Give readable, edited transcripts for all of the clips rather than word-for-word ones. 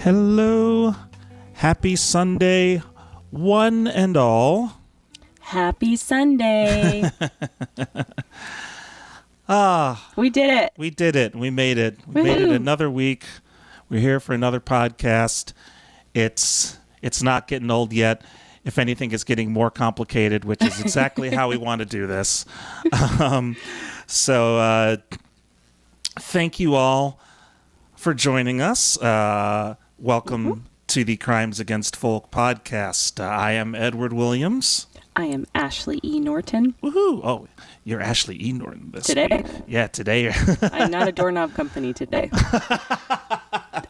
Hello, happy Sunday, one and all. Happy Sunday. We did it. We did it. We made it. We made it another week. We're here for another podcast. It's not getting old yet. If anything, it's getting more complicated, which is exactly how we want to do this. So thank you all for joining us. Welcome to the Crimes Against Folk podcast. I am Edward Williams. I am Ashley E. Norton. Woohoo! Oh, you're Ashley E. Norton this today. week. Yeah, today. I'm not a doorknob company today.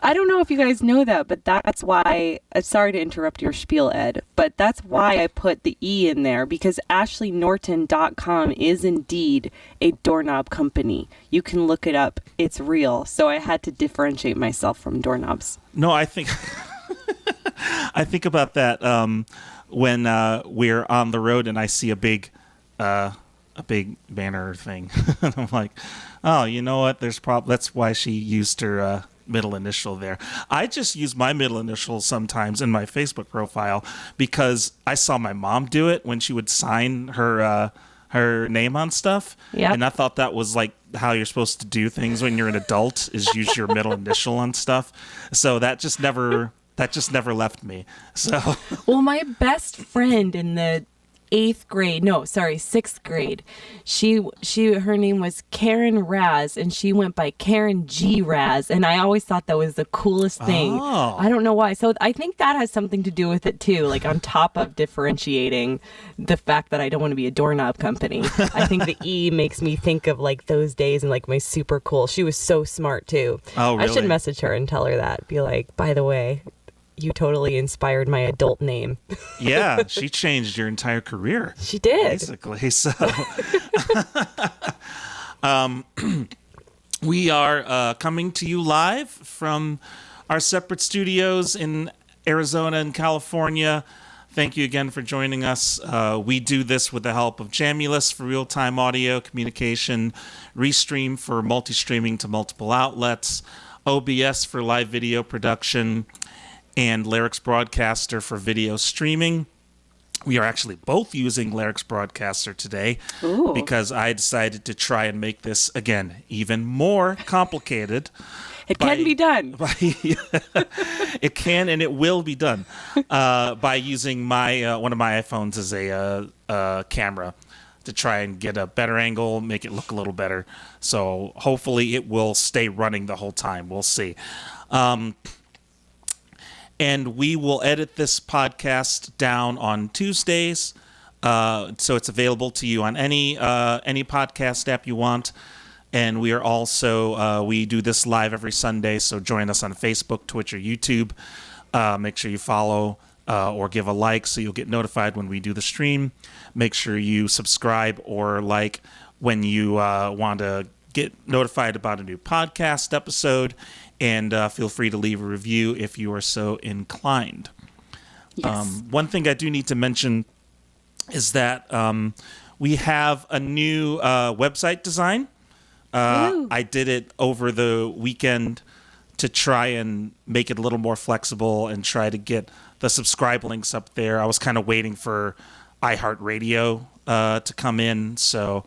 I don't know if you guys know that, but that's why. Sorry to interrupt your spiel, Ed, but that's why I put the E in there, because AshleyNorton.com is indeed a doorknob company. You can look it up. It's real. So I had to differentiate myself from doorknobs. No, I think I think about that when we're on the road and I see a big banner thing. And I'm like, oh, you know what? That's why she used her middle initial there. I just use my middle initial sometimes in my Facebook profile because I saw my mom do it when she would sign her name on stuff. Yep. And I thought that was like how you're supposed to do things when you're an adult, is use your middle initial on stuff. So that just never left me. So well, my best friend in the sixth grade, her name was Karen Raz, and she went by Karen G. Raz, and I always thought that was the coolest thing. Oh. I don't know why. So I think that has something to do with it too, like on top of differentiating the fact that I don't want to be a doorknob company. I think the E makes me think of like those days and like my super cool. She was so smart too. Oh, really? I should message her and tell her that. Be like, by the way, you totally inspired my adult name. Yeah, she changed your entire career. She did. Basically, so. We are coming to you live from our separate studios in Arizona and California. Thank you again for joining us. We do this with the help of Jamulus for real-time audio communication, Restream for multi-streaming to multiple outlets, OBS for live video production, and Lyrics Broadcaster for video streaming. We are actually both using Lyrics Broadcaster today. Ooh. Because I decided to try and make this, again, even more complicated. It can be done. It can and it will be done by using my one of my iPhones as a camera to try and get a better angle, make it look a little better. So hopefully it will stay running the whole time. We'll see. And we will edit this podcast down on Tuesdays, so it's available to you on any podcast app you want. And we are also we do this live every Sunday, so join us on Facebook, Twitch, or YouTube. Make sure you follow or give a like so you'll get notified when we do the stream. Make sure you subscribe or like when you want to get notified about a new podcast episode. And feel free to leave a review if you are so inclined. Yes. One thing I do need to mention is that we have a new website design. I did it over the weekend to try and make it a little more flexible and try to get the subscribe links up there. I was kind of waiting for iHeartRadio to come in. So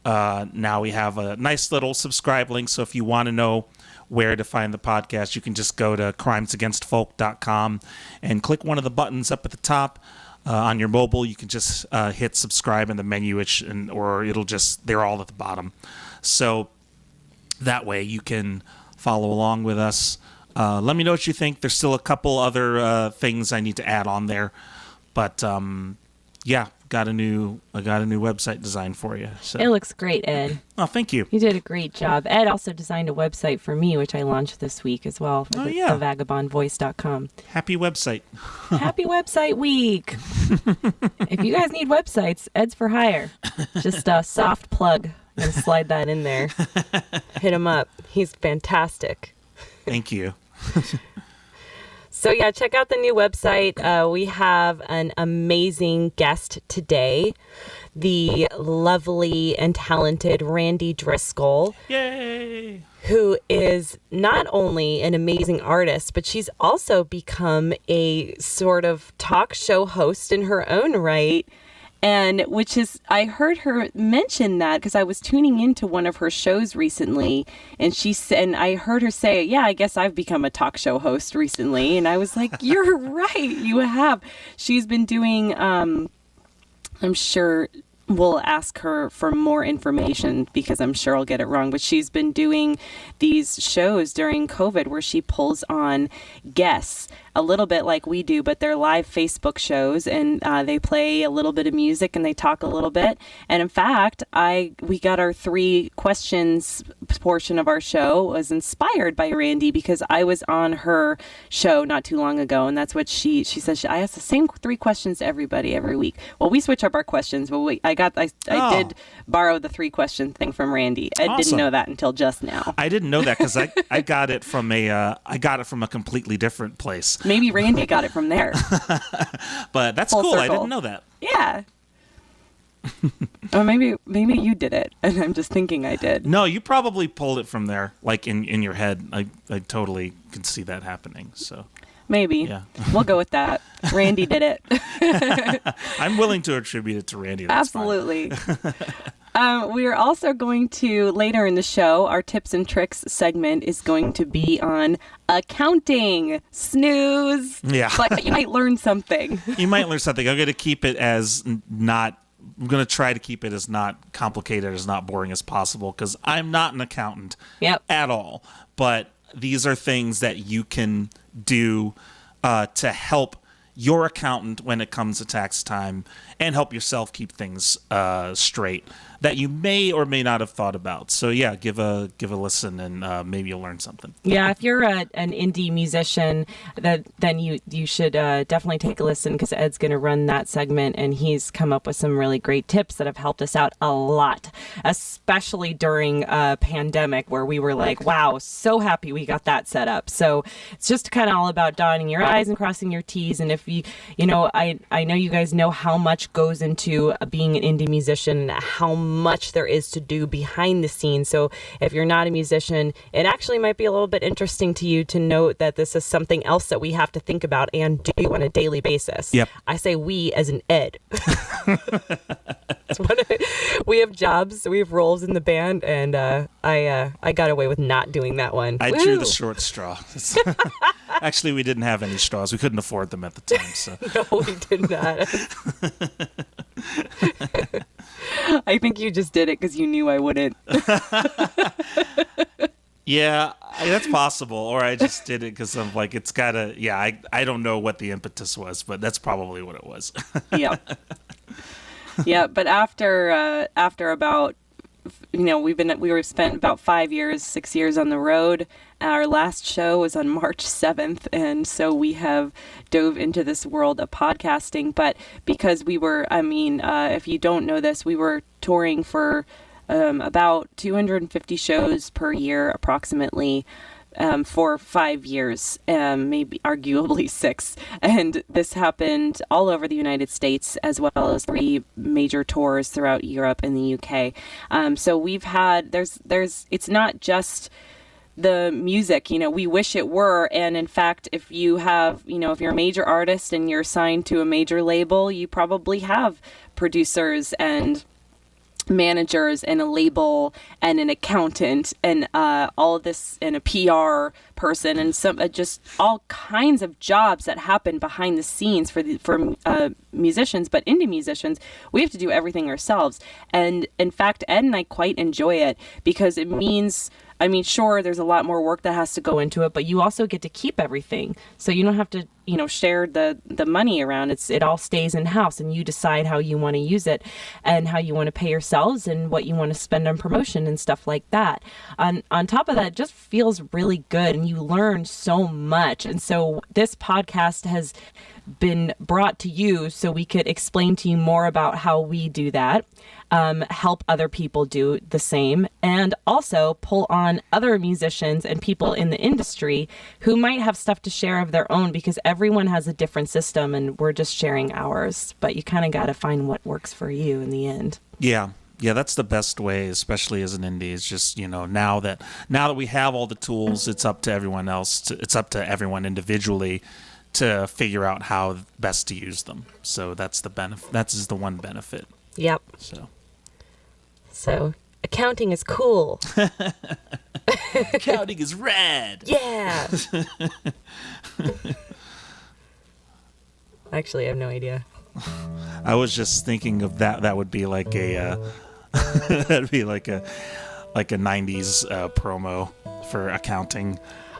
now we have a nice little subscribe link. So if you want to know where to find the podcast, you can just go to crimesagainstfolk.com and click one of the buttons up at the top. On your mobile, you can just hit subscribe in the menu, or it'll just, they're all at the bottom. So that way you can follow along with us. Let me know what you think. There's still a couple other things I need to add on there. But yeah, I got a new website design for you. So. It looks great, Ed. Oh, thank you. You did a great job. Ed also designed a website for me, which I launched this week as well. For thevagabondvoice.com. Happy website. Happy website week. If you guys need websites, Ed's for hire. Just a soft plug and slide that in there. Hit him up. He's fantastic. Thank you. So yeah, check out the new website. We have an amazing guest today, the lovely and talented Randi Driscoll. Yay! Who is not only an amazing artist, but she's also become a sort of talk show host in her own right. And which is, I heard her mention that because I was tuning into one of her shows recently, and she said, and I heard her say, yeah, I guess I've become a talk show host recently. And I was like, you're right, you have. She's been doing, I'm sure we'll ask her for more information because I'm sure I'll get it wrong, but she's been doing these shows during COVID where she pulls on guests, a little bit like we do, but they're live Facebook shows, and they play a little bit of music and they talk a little bit. And in fact, we got our 3 questions portion of our show was inspired by Randi because I was on her show not too long ago, and that's what she says. I ask the same 3 questions to everybody every week. Well, we switch up our questions, but I did borrow the 3 question thing from Randi. I didn't know that until just now. I didn't know that because I got it from a completely different place. Maybe Randi got it from there. But that's Full cool. circle. I didn't know that. Yeah. Or maybe you did it, and I'm just thinking I did. No, you probably pulled it from there, like in your head. I totally can see that happening. So maybe. Yeah. We'll go with that. Randi did it. I'm willing to attribute it to Randi. That's absolutely. We are also going to, later in the show, our tips and tricks segment is going to be on accounting. Snooze. Yeah. But you might learn something. You might learn something. I'm going to keep it as not... I'm going to try to keep it as not complicated, as not boring as possible, because I'm not an accountant at all. But these are things that you can do to help your accountant when it comes to tax time and help yourself keep things straight that you may or may not have thought about. So yeah, give a listen and maybe you'll learn something. Yeah, if you're an indie musician, then you should definitely take a listen because Ed's going to run that segment, and he's come up with some really great tips that have helped us out a lot, especially during a pandemic where we were like, wow, so happy we got that set up. So it's just kind of all about dotting your I's and crossing your T's. And if you know, I know you guys know how much goes into being an indie musician, how much there is to do behind the scenes. So if you're not a musician, it actually might be a little bit interesting to you to note that this is something else that we have to think about and do on a daily basis. Yep. I say we as an Ed. We have jobs, we have roles in the band, and I got away with not doing that one. I drew the short straw. Actually, we didn't have any straws. We couldn't afford them at the time. So. No, we did not. I think you just did it because you knew I wouldn't. Yeah, that's possible. Or I just did it because I'm like, it's gotta. Yeah, I don't know what the impetus was, but that's probably what it was. Yeah. Yeah, but after about, we spent about 6 years on the road. Our last show was on March 7th, and so we have dove into this world of podcasting. But because we were, if you don't know this, we were touring for about 250 shows per year, approximately, for 5 years, maybe arguably 6. And this happened all over the United States, as well as 3 major tours throughout Europe and the UK. So we've had, it's not just the music, we wish it were. And in fact, if you have, if you're a major artist and you're signed to a major label, you probably have producers and managers and a label and an accountant and all of this, and a PR person, and some just all kinds of jobs that happen behind the scenes for musicians. But indie musicians, we have to do everything ourselves. And in fact, Ed and I quite enjoy it because it means, sure, there's a lot more work that has to go into it, but you also get to keep everything. So you don't have to share the money around. It all stays in house, and you decide how you want to use it and how you want to pay yourselves and what you want to spend on promotion and stuff like that. On top of that, it just feels really good, and you learn so much. And so this podcast has been brought to you so we could explain to you more about how we do that, help other people do the same, and also pull on other musicians and people in the industry who might have stuff to share of their own, because everyone has a different system and we're just sharing ours. But you kind of got to find what works for you in the end. Yeah, that's the best way, especially as an indie. It's just, now that we have all the tools, it's up to everyone else. It's up to everyone individually to figure out how best to use them. So that's the benefit. That's the one benefit. Yep. So accounting is cool. Accounting is rad. Yeah. Actually, I have no idea. I was just thinking of that. That would be like a that'd be like a 90s promo for accounting.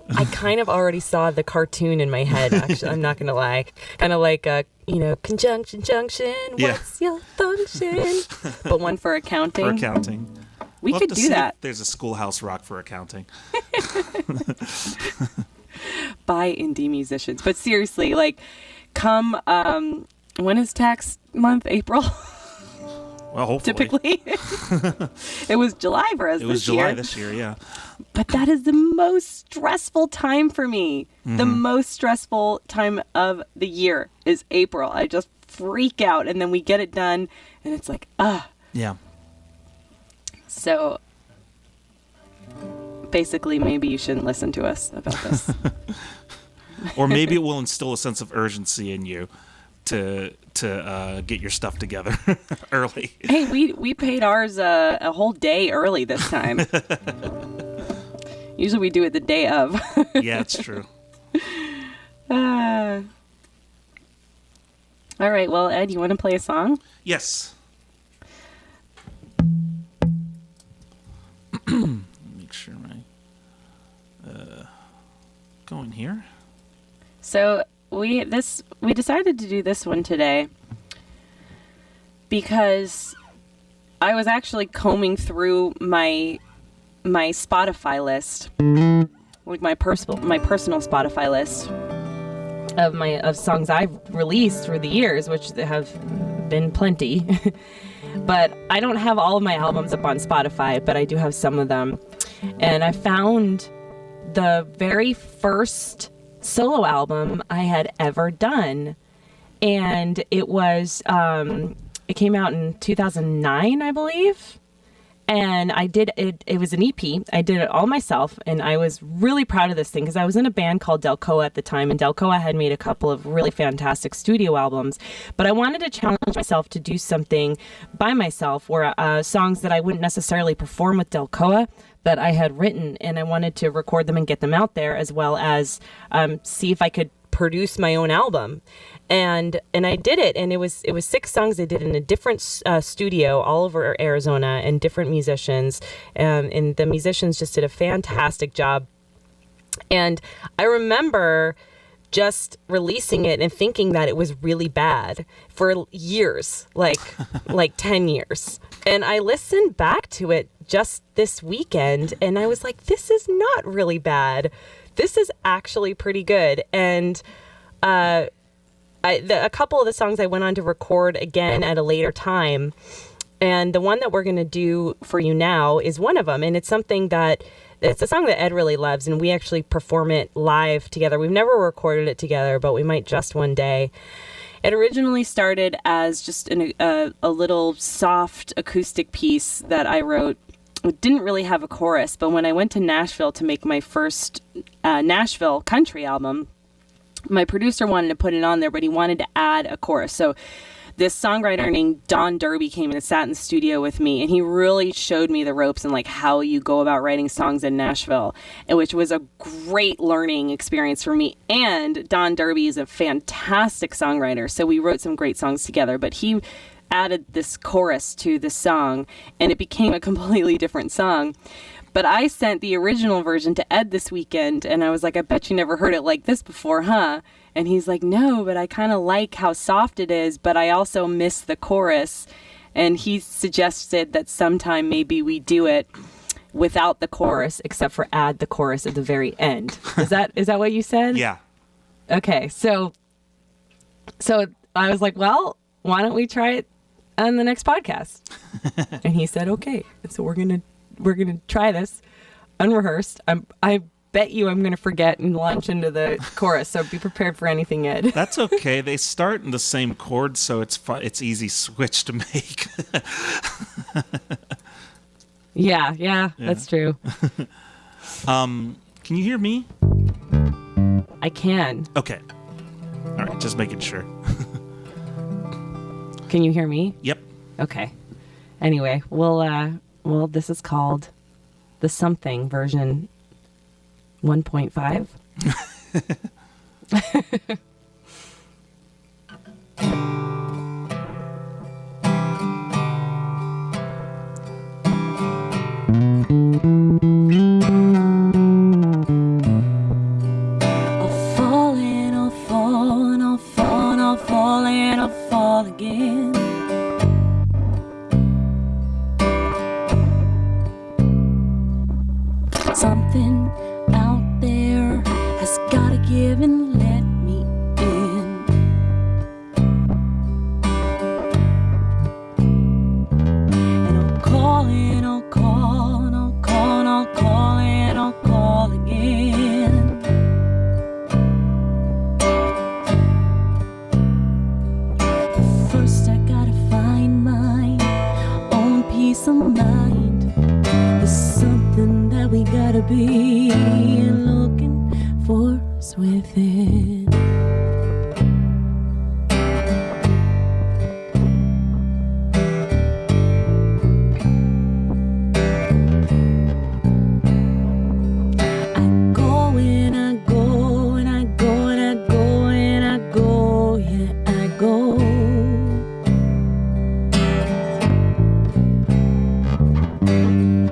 I kind of already saw the cartoon in my head, actually. I'm not going to lie. Kind of like, conjunction, junction, what's your function? But one for accounting. For accounting. We could do that. There's a Schoolhouse Rock for accounting. By indie musicians. But seriously, come, when is tax month? April? Well, hopefully. Typically. It was July for us this year. It was July this year, yeah. But that is the most stressful time for me. Mm-hmm. The most stressful time of the year is April. I just freak out, and then we get it done, and it's like, Yeah. So basically, maybe you shouldn't listen to us about this. Or maybe it will instill a sense of urgency in you to get your stuff together early. Hey, we paid ours a whole day early this time. Usually we do it the day of. Yeah, it's true. All right, well, Ed, you want to play a song? Yes. Make sure my going here. So we decided to do this one today because I was actually combing through my Spotify list, like my personal Spotify list of songs I've released through the years, which have been plenty. But I don't have all of my albums up on Spotify, but I do have some of them. And I found the very first solo album I had ever done. And it was, it came out in 2009, I believe. And I did it. It was an EP. I did it all myself, and I was really proud of this thing because I was in a band called Delcoa at the time, and Delcoa had made a couple of really fantastic studio albums. But I wanted to challenge myself to do something by myself, where songs that I wouldn't necessarily perform with Delcoa, that I had written, and I wanted to record them and get them out there, as well as see if I could produce my own album. And I did it, and it was 6 songs I did in a different studio all over Arizona, and different musicians, and the musicians just did a fantastic job. And I remember just releasing it and thinking that it was really bad for years, like 10 years. And I listened back to it just this weekend, and I was like, this is not really bad. This is actually pretty good. And a couple of the songs I went on to record again at a later time, and the one that we're going to do for you now is one of them. And it's a song that Ed really loves, and we actually perform it live together. We've never recorded it together, but we might just one day. It originally started as just a little soft acoustic piece that I wrote. It didn't really have a chorus, but when I went to Nashville to make my first Nashville country album, my producer wanted to put it on there, but he wanted to add a chorus. So this songwriter named Don Derby came and sat in the studio with me, and he really showed me the ropes and like how you go about writing songs in Nashville, and which was a great learning experience for me. And Don Derby is a fantastic songwriter, so we wrote some great songs together, but he added this chorus to the song, and it became a completely different song. But I sent the original version to Ed this weekend, and I was like, I bet you never heard it like this before, huh? And he's like, no, but I kind of like how soft it is, but I also miss the chorus. And he suggested that sometime maybe we do it without the chorus, except for add the chorus at the very end. Is that what you said? Yeah. Okay, so I was like, well, why don't we try it on the next podcast? And he said, okay. And so we're gonna try this unrehearsed. I bet you I'm gonna forget and launch into the chorus. So be prepared for anything, Ed. That's okay. They start in the same chord, so it's fun. It's easy switch to make. Yeah, that's true. Can you hear me? I can. Okay. All right, just making sure. Can you hear me? Yep. Okay. Anyway, this is called the Something version 1.5. I'll fall again. Something out there has gotta give and let me in. And I'll call and I'll call and I'll call and I'll call and I'll call again. But first I gotta find my own peace of mind. There's something that we gotta be looking for within. I go and I go and I go and I go and I go, yeah, I go.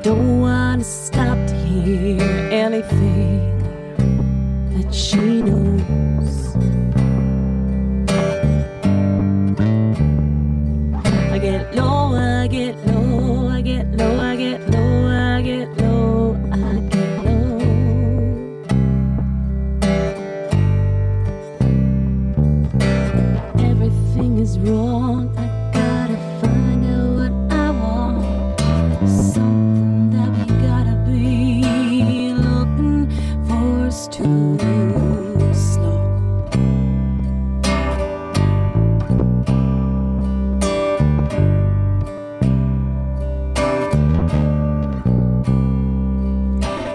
Don't wanna stop to hear anything that she knows. I get low, I get low, I get low, I get low, I get low, I get low. Everything is wrong, I gotta find out what I want. Something that we gotta be looking for is too slow.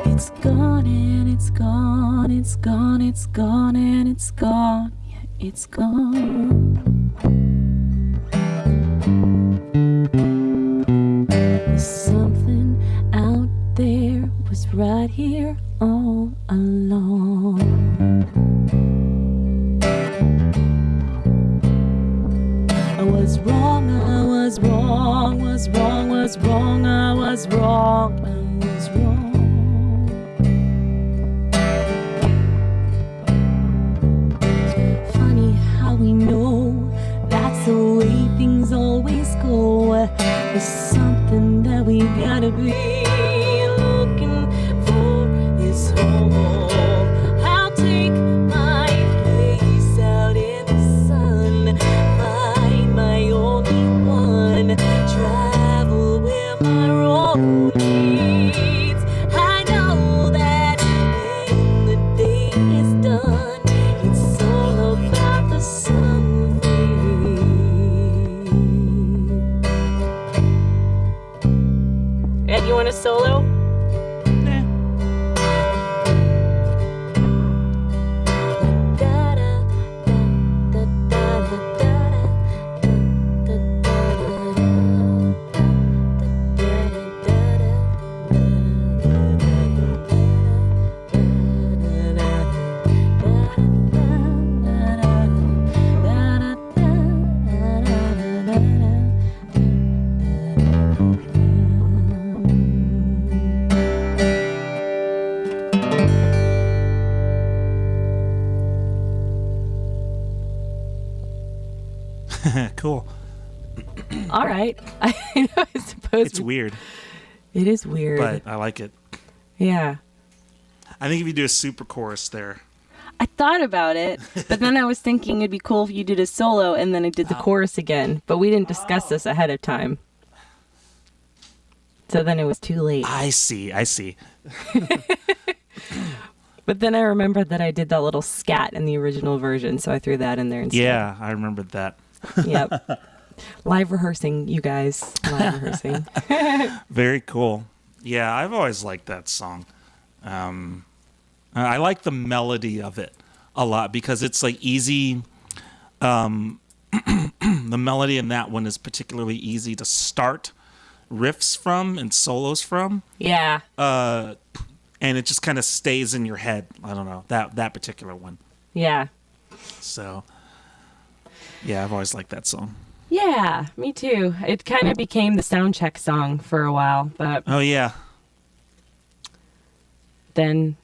It's gone and it's gone, it's gone, it's gone and it's gone, yeah, it's gone. There's something out there was right here all along. I was wrong, I was wrong, was wrong, was wrong, I was wrong, I was wrong. Funny how we know that's the way things always go. There's something that we gotta be looking for is home. I'll take my place out in the sun, find my only one, travel where my road leads. I know that when the day is done, it's all about the something. Ed, you want a solo? All right. I suppose It's weird, it is weird. but I like it. Yeah. I think if you do a super chorus there. I thought about it, but then I was thinking it'd be cool if you did a solo and then I did the chorus again. But we didn't discuss this ahead of time. So then it was too late. I see. But then I remembered that I did that little scat in the original version, so I threw that in there instead. Yeah, I remembered that. Yep. Live rehearsing, you guys. Live rehearsing. Very cool. Yeah, I've always liked that song. I like the melody of it a lot because it's like easy. The melody in that one is particularly easy to start riffs from and solos from. Yeah. And it just kind of stays in your head. I don't know, that particular one. Yeah. So, yeah, I've always liked that song. Yeah, me too. It kind of became the sound check song for a while, but Oh, yeah. then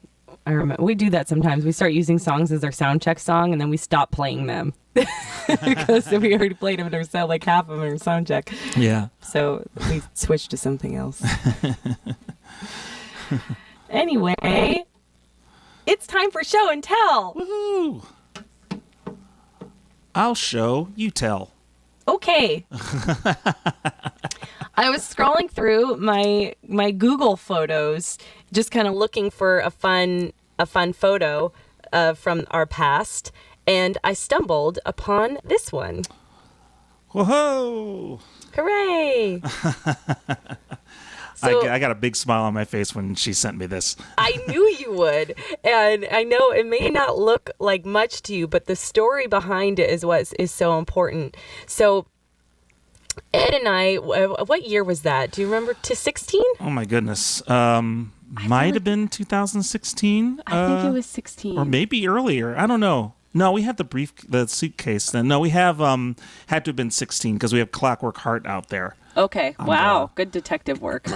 I remember we do that sometimes. We start using songs as our sound check song, and then we stop playing them because we already played them and they're so like half of them are sound check. Yeah. So we switched to something else. Anyway, it's time for show and tell. Woohoo! I'll show, you tell. Okay. I was scrolling through my Google photos, just kind of looking for a fun photo from our past, and I stumbled upon this one. Whoa! Hooray! So, I got a big smile on my face when she sent me this. I knew you would. And I know it may not look like much to you, but the story behind it is what is so important. So Ed and I, what year was that? Do you remember? To 16? Oh my goodness. Might have been 2016. I think it was 16. Or maybe earlier. I don't know. No, we had the suitcase then. No, we have had to have been 16 because we have Clockwork Heart out there. Okay. Wow. Good detective work.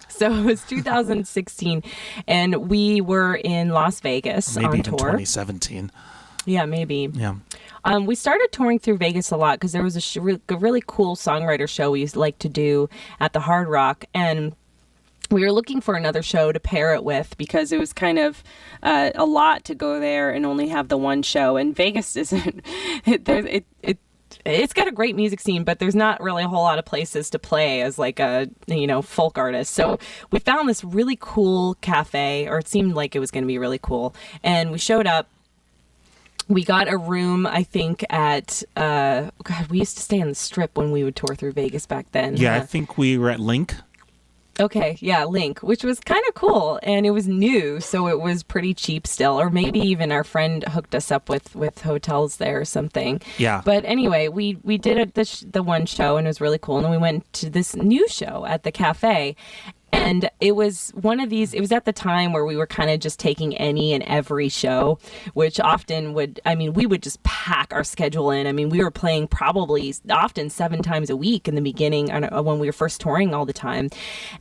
So it was 2016, and we were in Las Vegas maybe on even tour. 2017. Yeah, maybe. Yeah. We started touring through Vegas a lot because there was a really cool songwriter show we used to like to do at the Hard Rock, and we were looking for another show to pair it with because it was kind of a lot to go there and only have the one show. And Vegas isn't. It's got a great music scene, but there's not really a whole lot of places to play as like a, folk artist. So we found this really cool cafe, or it seemed like it was going to be really cool. And we showed up. We got a room, I think, at, we used to stay on the Strip when we would tour through Vegas back then. Yeah, I think we were at Link. Okay, yeah, Link, which was kind of cool, and it was new, so it was pretty cheap still, or maybe even our friend hooked us up with hotels there or something. Yeah. But anyway, we did the one show, and it was really cool, and then we went to this new show at the cafe. And it was one of these, it was at the time where we were kind of just taking any and every show, which often we would just pack our schedule in. I mean, we were playing probably often 7 times a week in the beginning when we were first touring all the time.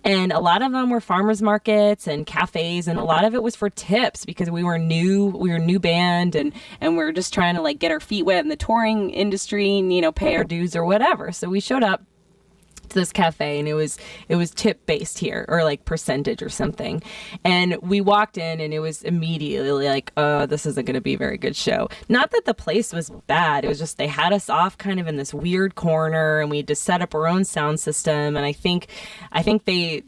And a lot of them were farmers markets and cafes, and a lot of it was for tips because we were a new band and we were just trying to like get our feet wet in the touring industry and, pay our dues or whatever. So we showed up to this cafe, and it was tip based here, or like percentage or something, and we walked in and it was immediately like, oh, this isn't going to be a very good show. Not that the place was bad, it was just they had us off kind of in this weird corner, and we had to set up our own sound system, and I think they,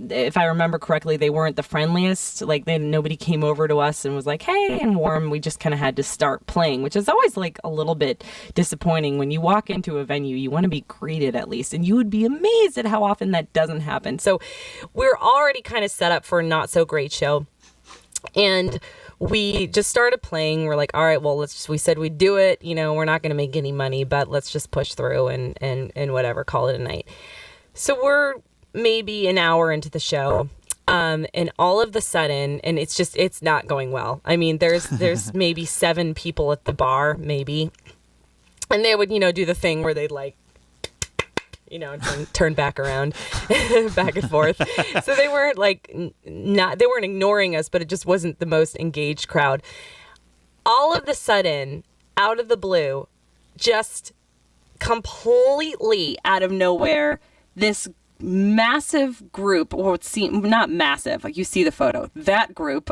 if I remember correctly, they weren't the friendliest. Like nobody came over to us and was like, hey, and warm. We just kind of had to start playing, which is always like a little bit disappointing. When you walk into a venue, you want to be greeted at least, and you would be amazed at how often that doesn't happen. So we're already kind of set up for a not so great show. And we just started playing. We're like, all right, well, we said we'd do it. We're not going to make any money, but let's just push through and whatever, call it a night. So we're maybe an hour into the show, and all of the sudden, and it's not going well. I mean, there's maybe 7 people at the bar, maybe, and they would do the thing where they'd like turn back around back and forth. So they weren't like they weren't ignoring us, but it just wasn't the most engaged crowd. All of the sudden, out of the blue, just completely out of nowhere, this massive group, or it seemed not massive, like you see the photo, that group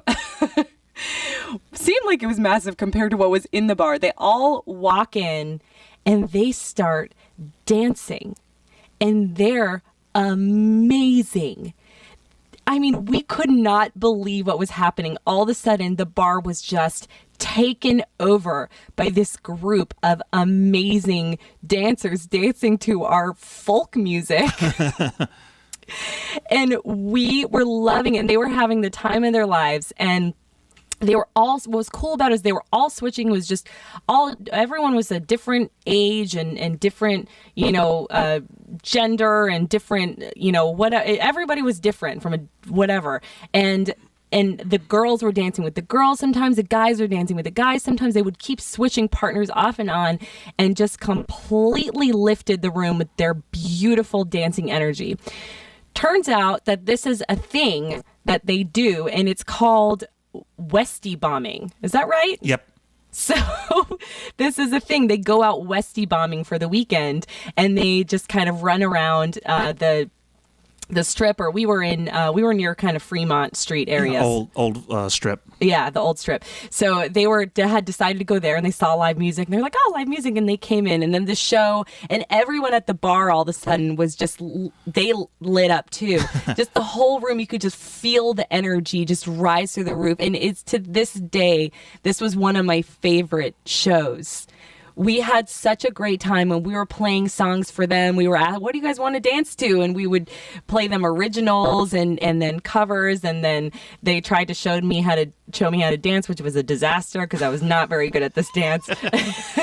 seemed like it was massive compared to what was in the bar. They all walk in and they start dancing, and they're amazing. I mean, we could not believe what was happening. All of a sudden, the bar was just taken over by this group of amazing dancers dancing to our folk music. And we were loving it. And they were having the time of their lives. And they were all, what was cool about it is they were all switching. It was just everyone was a different age and different, gender and different, everybody was different from whatever. And the girls were dancing with the girls. Sometimes the guys were dancing with the guys. Sometimes they would keep switching partners off and on, and just completely lifted the room with their beautiful dancing energy. Turns out that this is a thing that they do, and it's called Westie bombing. Is that right? Yep. So this is a thing. They go out Westie bombing for the weekend, and they just kind of run around the strip, or we were near kind of Fremont Street areas. Old strip. Yeah, the old strip. So they had decided to go there, and they saw live music, and they're like, oh, live music, and they came in, and then the show, and everyone at the bar all of a sudden was just, they lit up too. Just the whole room, you could just feel the energy just rise through the roof, and it's to this day, this was one of my favorite shows. We had such a great time when we were playing songs for them. We were asked, what do you guys want to dance to? And we would play them originals and then covers. And then they tried to show me how to dance, which was a disaster because I was not very good at this dance.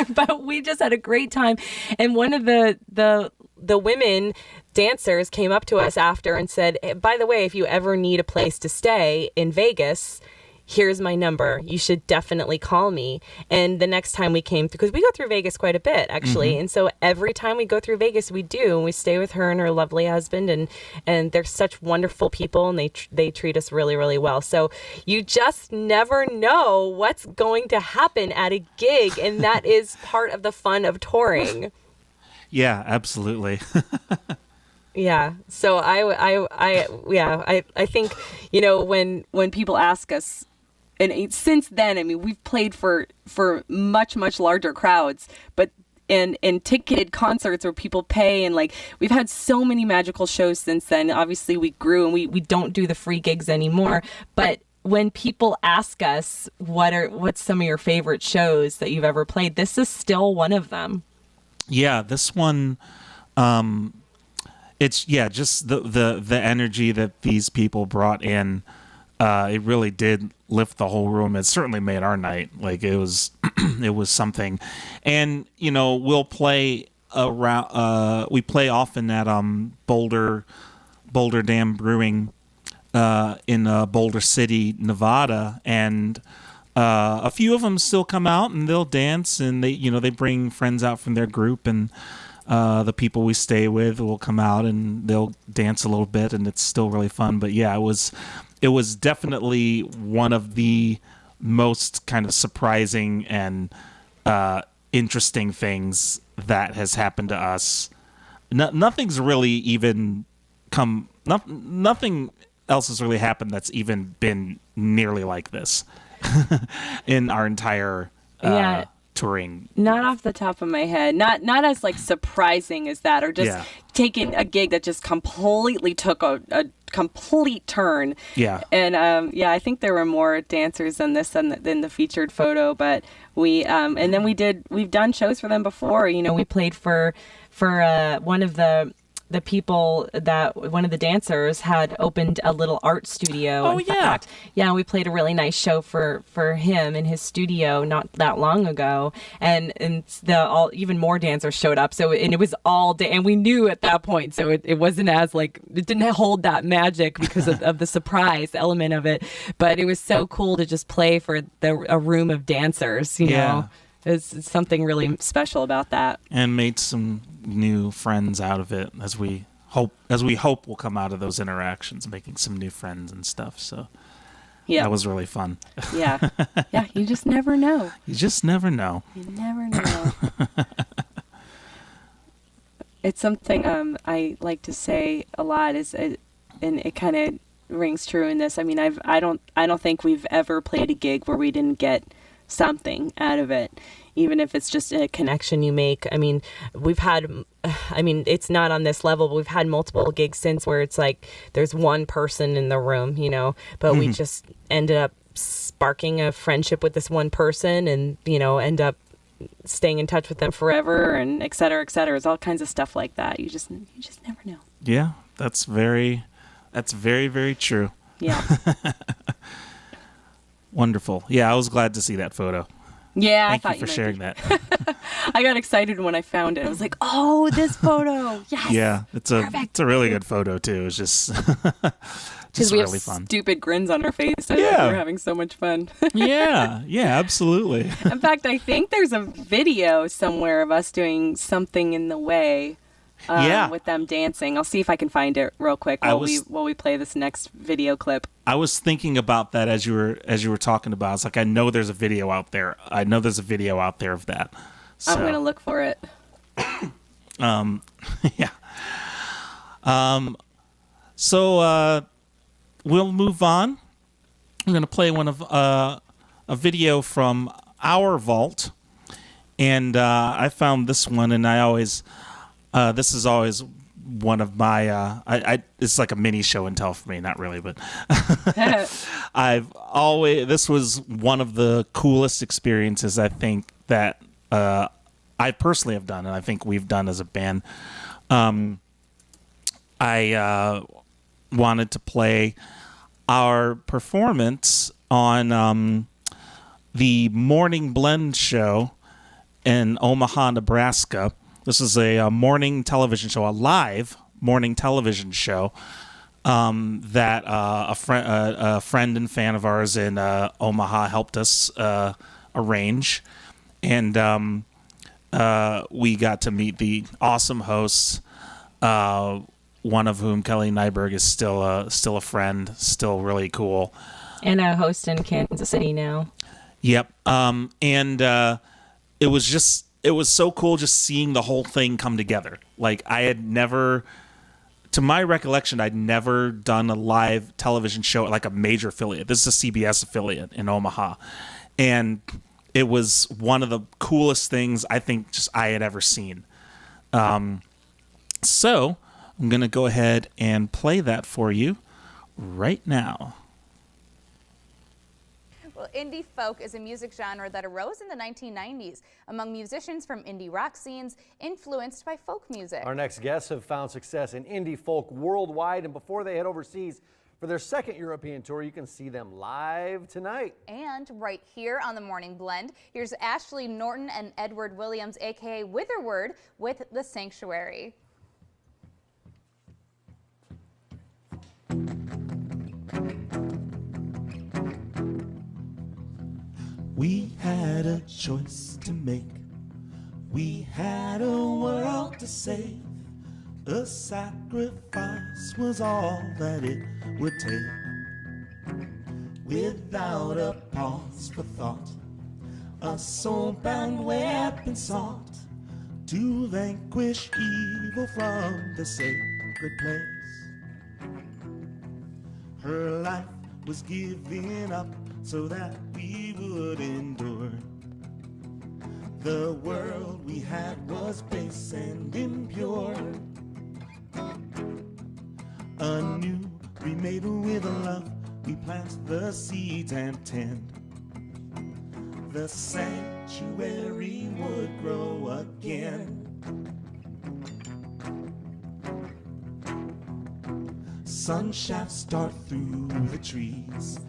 But we just had a great time. And one of the women dancers came up to us after and said, hey, by the way, if you ever need a place to stay in Vegas, here's my number. You should definitely call me. And the next time we came through, because we go through Vegas quite a bit, actually. Mm-hmm. And so every time we go through Vegas, we do. And we stay with her and her lovely husband. And they're such wonderful people. And they treat us really, really well. So you just never know what's going to happen at a gig. And that is part of the fun of touring. Yeah, absolutely. Yeah. So I think, when people ask us, and since then, I mean, we've played for much, much larger crowds, but and ticketed concerts where people pay, and like we've had so many magical shows since then. Obviously we grew, and we don't do the free gigs anymore, but when people ask us what's some of your favorite shows that you've ever played, this is still one of them. Yeah, this one, it's just the energy that these people brought in. It really did lift the whole room. It certainly made our night. Like it was something. And we'll play around. We play often at Boulder Dam Brewing in Boulder City, Nevada, and a few of them still come out and they'll dance, and they bring friends out from their group, and the people we stay with will come out and they'll dance a little bit, and it's still really fun. But yeah, it was definitely one of the most kind of surprising and interesting things that has happened to us. Nothing's really even nothing else has really happened that's even been nearly like this in our entire touring. Not off the top of my head. Not as like surprising as that, or just taking a gig that just completely took a complete turn. Yeah. And I think there were more dancers than this than the featured photo, but and then we've done shows for them before. We played for one of the people that one of the dancers had opened a little art studio. Oh, yeah. Yeah, we played a really nice show for him in his studio not that long ago, and even more dancers showed up. So it was all day, and we knew at that point, so it wasn't as like, it didn't hold that magic because of the surprise element of it. But it was so cool to just play for a room of dancers. You know. It's something really special about that. And made some new friends out of it, as we hope will come out of those interactions, making some new friends and stuff. So that was really fun. Yeah. Yeah, you just never know. You just never know. You never know. It's something I like to say a lot and it kind of rings true in this. I mean, I don't think we've ever played a gig where we didn't get something out of it, even if it's just a connection you make. I mean, it's not on this level, but we've had multiple gigs since where it's like there's one person in the room, but we just ended up sparking a friendship with this one person and, end up staying in touch with them forever and et cetera, et cetera. It's all kinds of stuff like that. You just never know. Yeah, that's very, very true. Yeah. Wonderful. Yeah, I was glad to see that photo. Yeah, Thank you for sharing that. I got excited when I found it. I was like, "Oh, this photo! Yes, yeah, it's a really good photo too. It's just just we really have fun. Stupid grins on our faces. Yeah, we're having so much fun. yeah, absolutely. In fact, I think there's a video somewhere of us doing something in the way. With them dancing. I'll see if I can find it real quick while we play this next video clip. I was thinking about that as you were talking about. It's like I know there's a video out there. I know there's a video out there of that. So. I'm gonna look for it. Yeah. So we'll move on. I'm gonna play one of a video from our vault, and I found this one, and I always. This is always one of my. It's like a mini show and tell for me, not really, but This was one of the coolest experiences I think that I personally have done, and I think we've done as a band. I wanted to play our performance on the Morning Blend show in Omaha, Nebraska. This is a morning television show, a live morning television show that a friend and fan of ours in Omaha helped us arrange. And we got to meet the awesome hosts, one of whom, Kelly Nyberg, is still a friend, still really cool. And a host in Kansas City now. Yep. And it was so cool just seeing the whole thing come together. Like I had never, to my recollection, I'd never done a live television show at like a major affiliate. This is a CBS affiliate in Omaha. And it was one of the coolest things I think just I had ever seen. So I'm going to go ahead and play that for you right now. Well, indie folk is a music genre that arose in the 1990s among musicians from indie rock scenes influenced by folk music. Our next guests have found success in indie folk worldwide, and before they head overseas for their second European tour, you can see them live tonight. And right here on the Morning Blend, here's Ashley Norton and Edward Williams, aka Witherword, with The Sanctuary. We had a choice to make. We had a world to save. A sacrifice was all that it would take. Without a pause for thought, a soul-bound weapon sought to vanquish evil from the sacred place. Her life was given up so that we would endure. The world we had was base and impure. Anew, remade with love, we plant the seeds and tend. The sanctuary would grow again. Sun shafts dart through the trees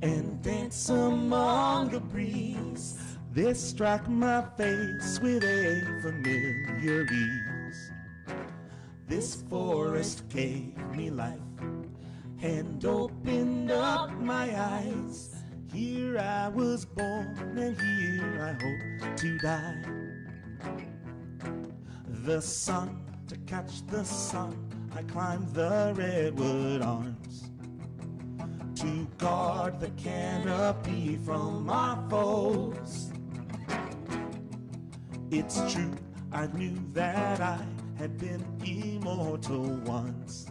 and dance among the breeze. They strike my face with a familiar ease. This forest gave me life and opened up my eyes. Here I was born and here I hope to die. The sun, to catch the sun, I climbed the redwood arms to guard the canopy from our foes. It's true, I knew that I had been immortal once.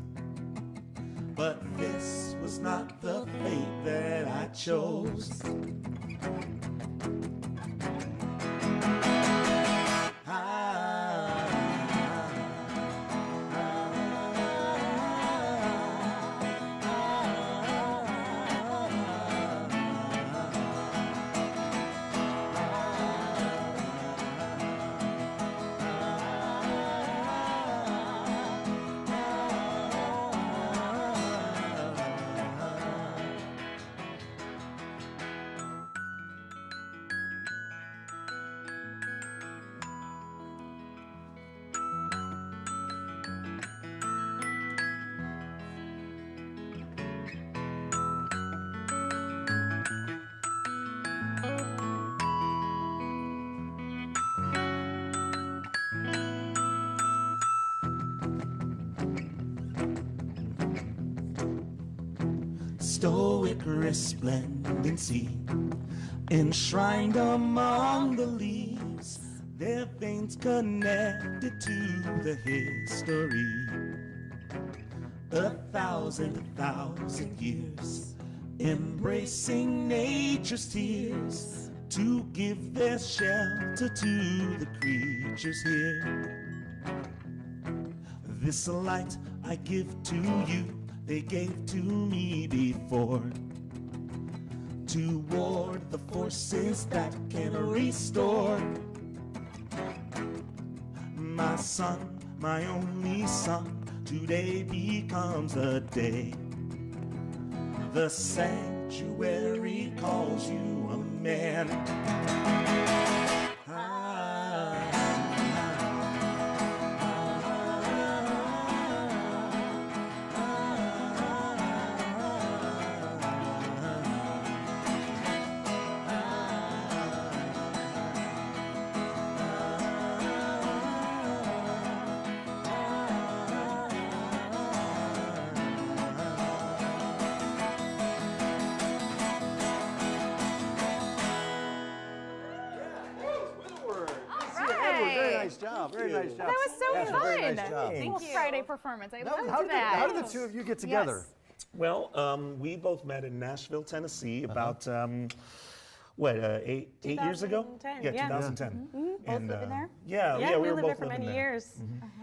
But this was not the fate that I chose. Stoic resplendency, enshrined among the leaves, their veins connected to the history. A thousand years, embracing nature's tears, to give their shelter to the creatures here. This light I give to you, they gave to me before, to ward the forces that can restore. My son, my only son, today becomes a day. The sanctuary calls you a man. Very nice job. That was so Yes, fun. very nice job. Thank you. Friday performance. I loved How that. did the two of you get together? Yes. Well, we both met in Nashville, Tennessee, about 8 years ago? 2010, Yeah, yeah. 2010. Both living there? Yeah, we were lived both there for living many there. years.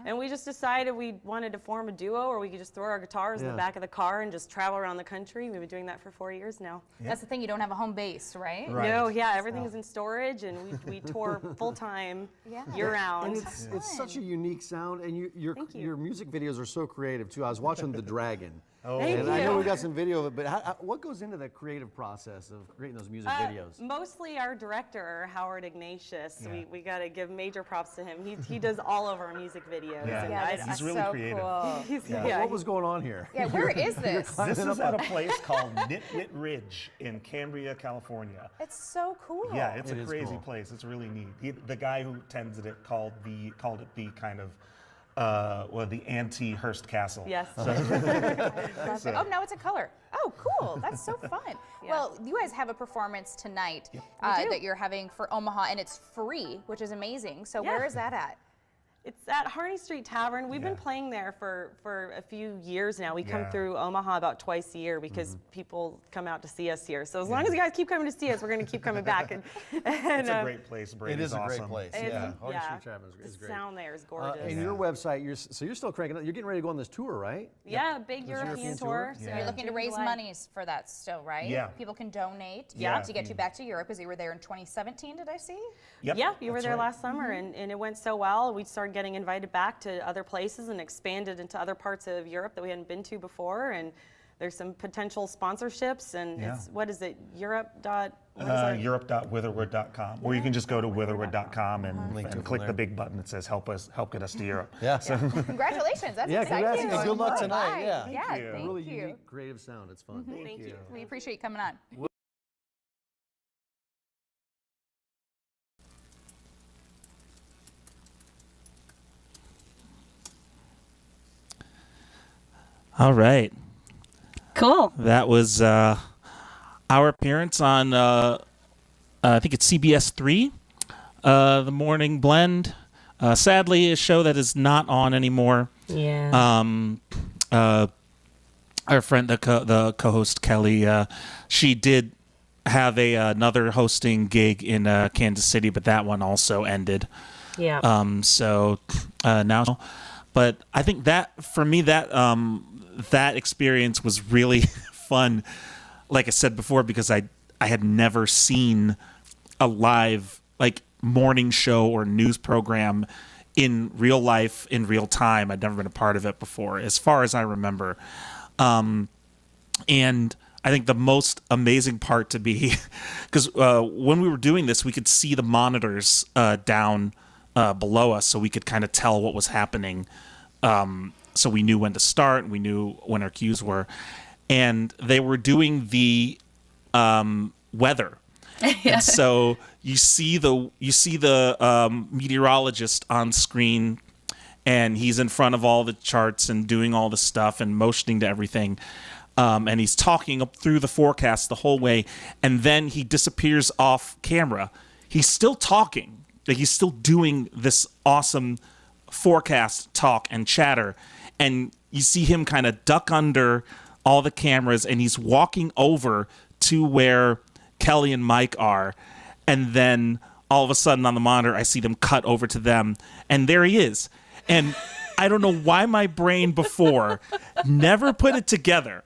And we just decided we wanted to form a duo where we could just throw our guitars in Yeah. the back of the car and just travel around the country. We've been doing that for 4 years now. That's the thing. You don't have a home base, right? Right. No, yeah, everything is in storage, and we tour full time, year round. And it's such a unique sound, and Thank you. your music videos are so creative too. I was watching The Dragon. Thank And I know you. we got some video of it, but what goes into the creative process of creating those music videos? Mostly our director, Howard Ignatius. We got to give major props to him. He does all of our music videos. Yeah. and Yeah, I- this He's is really so creative. cool. What was going on here? Yeah, where is this? This is at a place called Nit Ridge in Cambria, California. It's so cool. Yeah, it's It a is crazy cool. place. It's really neat. The guy who tended it called it the kind of the anti-Hearst Castle. Yes. Oh, now it's a color. Oh, cool. That's so fun. Yeah. Well, you guys have a performance tonight do. that you're having for Omaha, and it's free, which is amazing. So Yeah. where is that at? It's at Harney Street Tavern. We've been Yeah. playing there for a few years now. We come Yeah. through Omaha about twice a year because people come out to see us here. So as long as you guys keep coming to see us, we're going to keep coming back. And It's a great place. It Brady's is a great awesome. place. It's- Yeah, Hardy yeah. Street Tavern is the great. sound there is gorgeous. And your website, you're still cranking it. You're getting ready to go on this tour, right? Yeah, big This European European tour. tour? So you're looking to June, raise July. monies for that still, right? Yeah. People can donate Yeah. to get you back to Europe because you were there in 2017, did I see? Yep, Yeah, you were that's there right. last summer, and it went so well. We started getting invited back to other places and expanded into other parts of Europe that we hadn't been to before. And there's some potential sponsorships, and Yeah. it's, what is it, Europe.witherword.com, or you can just go to witherword.com and, Link to it from click there. the big button that says help get us to Europe. Yeah. Congratulations. That's Yeah, exciting. congrats, and good luck tonight, Right. yeah. Yeah, Thank you. thank Really you. unique, creative sound. It's fun. Thank you. We appreciate you coming on. All right. Cool. That was our appearance on, I think it's CBS 3, the Morning Blend. Sadly, a show that is not on anymore. Yeah. Our friend, the co-host Kelly, she did have another hosting gig in Kansas City, but that one also ended. Yeah. So now, but I think that for me that experience was really fun. Like I said before, because I had never seen a live like morning show or news program in real life in real time. I'd never been a part of it before, as far as I remember. And I think the most amazing part to be, because when we were doing this, we could see the monitors down below us, so we could kind of tell what was happening. So we knew when to start, and we knew when our cues were. And they were doing the weather. And so you see the meteorologist on screen, and he's in front of all the charts and doing all the stuff and motioning to everything. And he's talking up through the forecast the whole way, and then he disappears off camera. He's still talking. Like, he's still doing this awesome forecast talk and chatter, and you see him kind of duck under all the cameras, and he's walking over to where Kelly and Mike are, and then all of a sudden on the monitor I see them cut over to them, and there he is. And I don't know why my brain before never put it together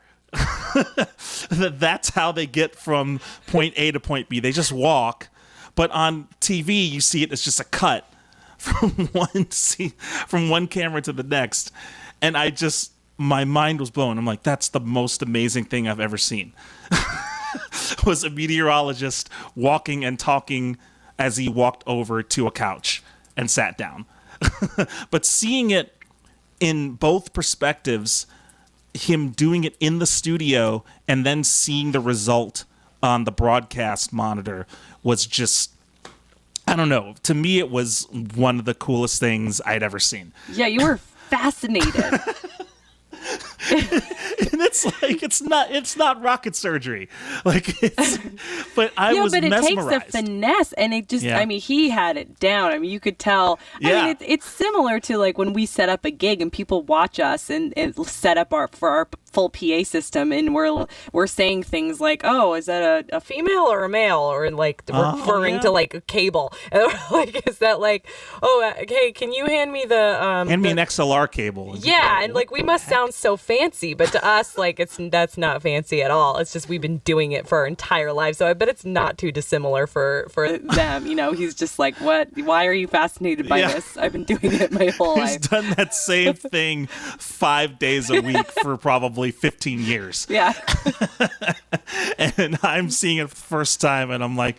that's how they get from point A to point B. They just walk, but on TV you see it as just a cut from one camera to the next, and my mind was blown. I'm like, that's the most amazing thing I've ever seen. Was a meteorologist walking and talking as he walked over to a couch and sat down. But seeing it in both perspectives, him doing it in the studio and then seeing the result on the broadcast monitor was just, I don't know. To me, it was one of the coolest things I'd ever seen. Yeah, you were fascinated. And it's like it's not rocket surgery, like but I was but it mesmerized. takes a finesse, and it just I mean, he had it down. I mean, you could tell. I mean, it's similar to like when we set up a gig and people watch us and set up our full PA system, and we're saying things like, oh, is that a female or a male, or like referring to like a cable, and like, is that like, oh, hey, can you hand me an XLR cable? Yeah, and like we must sound so fancy, but to us, like that's not fancy at all. It's just we've been doing it for our entire life, so I bet it's not too dissimilar for them. You know, he's just like, what? Why are you fascinated by this? I've been doing it my whole life. He's done that same thing 5 days a week for probably 15 years. Yeah. And I'm seeing it for the first time, and I'm like,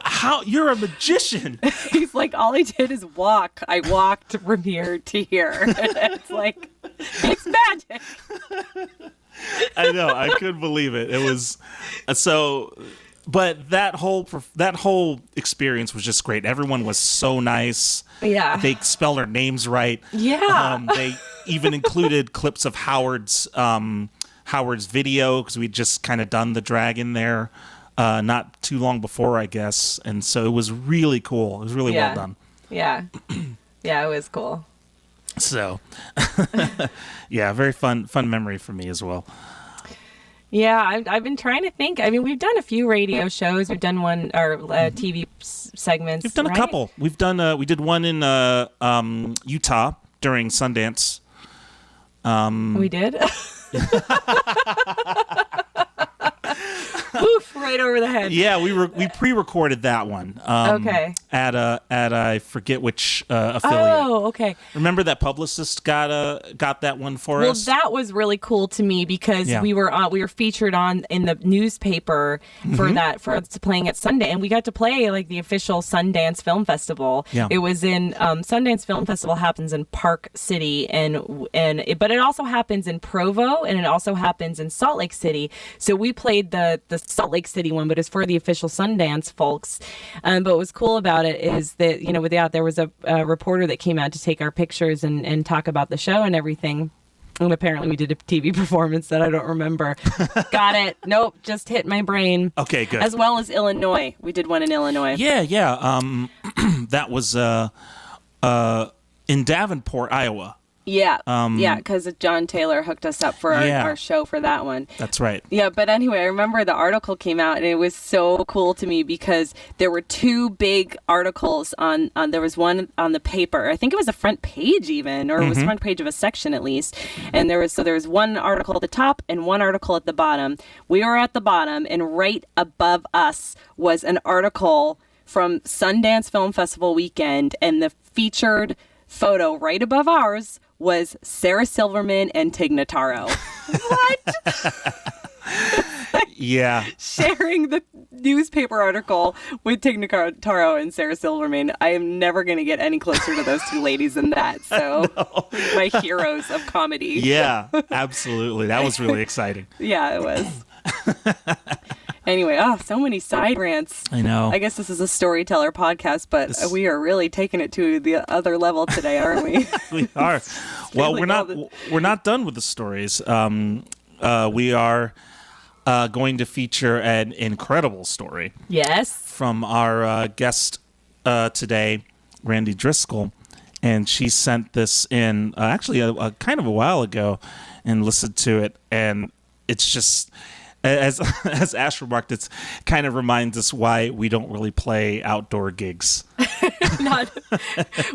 how? You're a magician. He's like, all I did is walk. I walked from here to here. It's like, it's magic. I know. I couldn't believe it. It was so, but that whole experience was just great. Everyone was so nice. Yeah. They spelled our names right. Yeah. They even included clips of Howard's video, because we'd just kind of done the drag in there not too long before, I guess. And so it was really cool. It was really well done. Yeah. Yeah, it was cool. So, yeah, very fun memory for me as well. Yeah, I've been trying to think. I mean, we've done a few radio shows. We've done one, or TV segments. We've done a couple. We've done. We did one in Utah during Sundance. We did. Oof, right over the head. Yeah, we pre-recorded that one. Okay. At I forget which affiliate. Oh, okay. Remember that Publicist got that one for us? Well, that was really cool to me because we were featured in the newspaper for playing at Sundance, and we got to play like the official Sundance Film Festival. Yeah. It was in Sundance Film Festival happens in Park City, but it also happens in Provo, and it also happens in Salt Lake City. So we played the Salt Lake City one, but it's for the official Sundance folks. But what was cool about it is that, you know, there was a reporter that came out to take our pictures and talk about the show and everything. And apparently we did a TV performance that I don't remember. Got it. Nope. Just hit my brain. Okay, good. As well as Illinois. We did one in Illinois. Yeah. That was in Davenport, Iowa. Yeah, because John Taylor hooked us up for our show for that one. That's right. Yeah, but anyway, I remember the article came out, and it was so cool to me because there were two big articles on there was one on the paper. I think it was the front page even, or it was front page of a section at least. And there was one article at the top and one article at the bottom. We were at the bottom, and right above us was an article from Sundance Film Festival weekend, and the featured photo right above ours was Sarah Silverman and Tig Notaro. What? Yeah. Sharing the newspaper article with Tig Notaro and Sarah Silverman. I am never going to get any closer to those two ladies than that. So, my heroes of comedy. Yeah, absolutely. That was really exciting. Yeah, it was. Anyway, so many side rants. I know. I guess this is a storyteller podcast, but we are really taking it to the other level today, aren't we? We are. Well, we're not done with the stories. We are going to feature an incredible story. Yes. From our guest today, Randi Driscoll, and she sent this in actually a kind of a while ago, and listened to it, and it's just. As Ash remarked, it kind of reminds us why we don't really play outdoor gigs.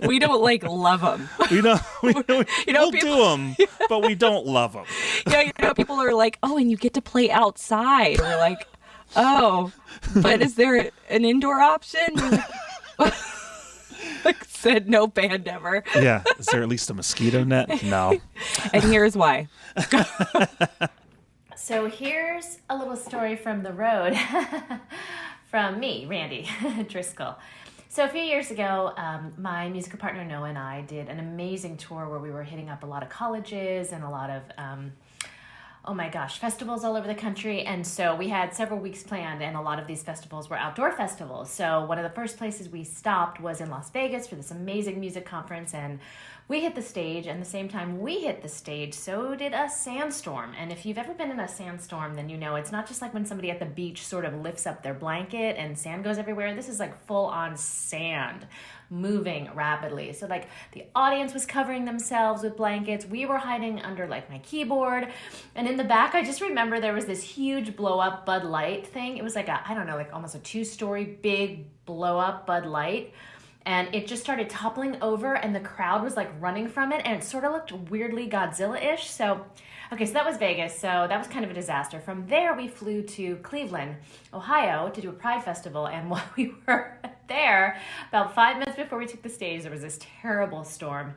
We don't love them. We'll do them, but we don't love them. Yeah, people are like, oh, and you get to play outside. We're like, oh, but is there an indoor option? Like said, no band ever. Yeah, is there at least a mosquito net? No. And here's why. So here's a little story from the road from me, Randi Driscoll. So a few years ago, my musical partner Noah and I did an amazing tour where we were hitting up a lot of colleges and a lot of, festivals all over the country. And so we had several weeks planned, and a lot of these festivals were outdoor festivals. So one of the first places we stopped was in Las Vegas for this amazing music conference, and we hit the stage, and the same time we hit the stage, so did a sandstorm. And if you've ever been in a sandstorm, then you know it's not just like when somebody at the beach sort of lifts up their blanket and sand goes everywhere. This is like full-on sand moving rapidly. So like the audience was covering themselves with blankets. We were hiding under like my keyboard. And in the back, I just remember there was this huge blow-up Bud Light thing. It was like almost a 2-story big blow-up Bud Light. And it just started toppling over, and the crowd was like running from it, and it sort of looked weirdly Godzilla-ish. So that was Vegas. So that was kind of a disaster. From there, we flew to Cleveland, Ohio to do a Pride Festival. And while we were there, about 5 minutes before we took the stage, there was this terrible storm.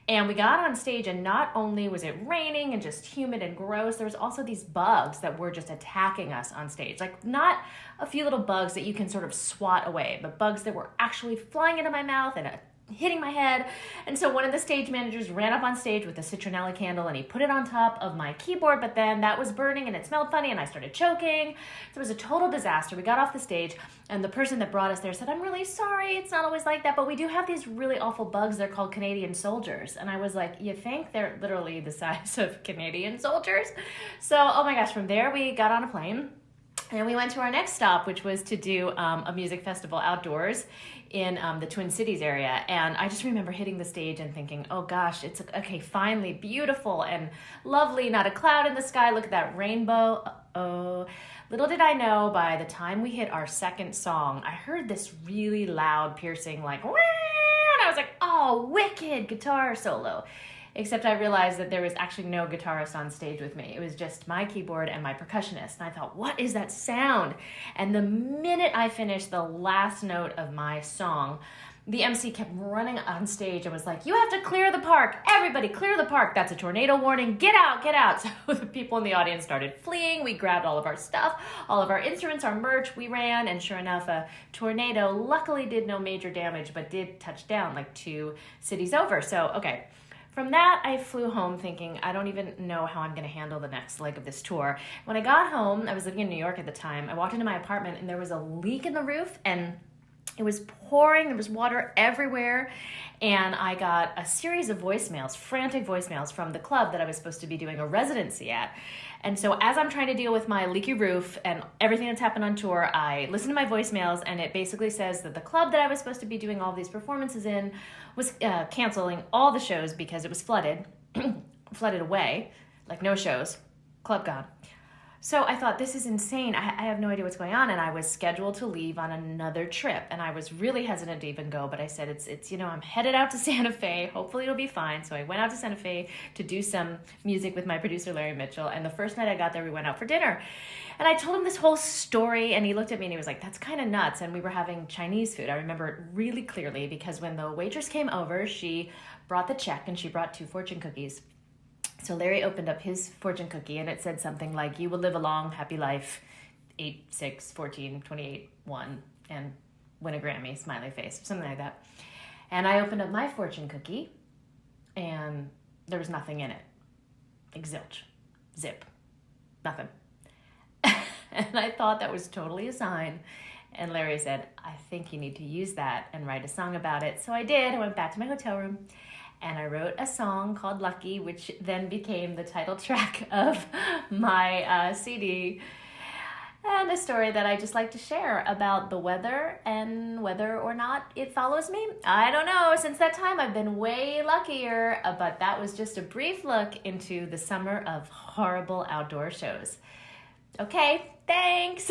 And we got on stage, and not only was it raining and just humid and gross, there was also these bugs that were just attacking us on stage. Like not a few little bugs that you can sort of swat away, but bugs that were actually flying into my mouth and hitting my head. And so one of the stage managers ran up on stage with a citronella candle, and he put it on top of my keyboard, but then that was burning and it smelled funny, and I started choking. So it was a total disaster. We got off the stage, and the person that brought us there said, "I'm really sorry, it's not always like that, but we do have these really awful bugs. They're called Canadian soldiers." And I was like, "You think?" They're literally the size of Canadian soldiers. So, oh my gosh, from there we got on a plane. And we went to our next stop, which was to do a music festival outdoors in the Twin Cities area. And I just remember hitting the stage and thinking, oh gosh, it's okay, finally beautiful and lovely, not a cloud in the sky. Look at that rainbow. Uh-oh. Little did I know, by the time we hit our second song, I heard this really loud, piercing, like, wah! And I was like, oh, wicked guitar solo. Except I realized that there was actually no guitarist on stage with me. It was just my keyboard and my percussionist. And I thought, what is that sound? And the minute I finished the last note of my song, the MC kept running on stage and was like, "You have to clear the park. Everybody clear the park. That's a tornado warning. Get out, get out." So the people in the audience started fleeing. We grabbed all of our stuff, all of our instruments, our merch. We ran, and sure enough, a tornado luckily did no major damage, but did touch down like 2 cities over. So, okay. From that, I flew home thinking, I don't even know how I'm going to handle the next leg of this tour. When I got home, I was living in New York at the time. I walked into my apartment, and there was a leak in the roof, and It was pouring, there was water everywhere, and I got a series of voicemails, frantic voicemails from the club that I was supposed to be doing a residency at. And so as I'm trying to deal with my leaky roof and everything that's happened on tour, I listen to my voicemails, and it basically says that the club that I was supposed to be doing all these performances in was canceling all the shows because it was flooded, flooded away, like no shows, club gone. So I thought, this is insane. I have no idea what's going on. And I was scheduled to leave on another trip. And I was really hesitant to even go. But I said, it's I'm headed out to Santa Fe. Hopefully it'll be fine. So I went out to Santa Fe to do some music with my producer, Larry Mitchell. And the first night I got there, we went out for dinner. And I told him this whole story. And he looked at me and he was like, that's kind of nuts. And we were having Chinese food. I remember it really clearly because when the waitress came over, she brought the check and she brought 2 fortune cookies. So Larry opened up his fortune cookie and it said something like, you will live a long, happy life, 8, 6, 14, 28, 1, and win a Grammy, smiley face, or something like that. And I opened up my fortune cookie and there was nothing in it. Like zilch, zip, nothing. And I thought that was totally a sign. And Larry said, I think you need to use that and write a song about it. So I did. I went back to my hotel room. And I wrote a song called Lucky, which then became the title track of my CD. And a story that I just like to share about the weather and whether or not it follows me. I don't know. Since that time, I've been way luckier. But that was just a brief look into the summer of horrible outdoor shows. Okay, thanks.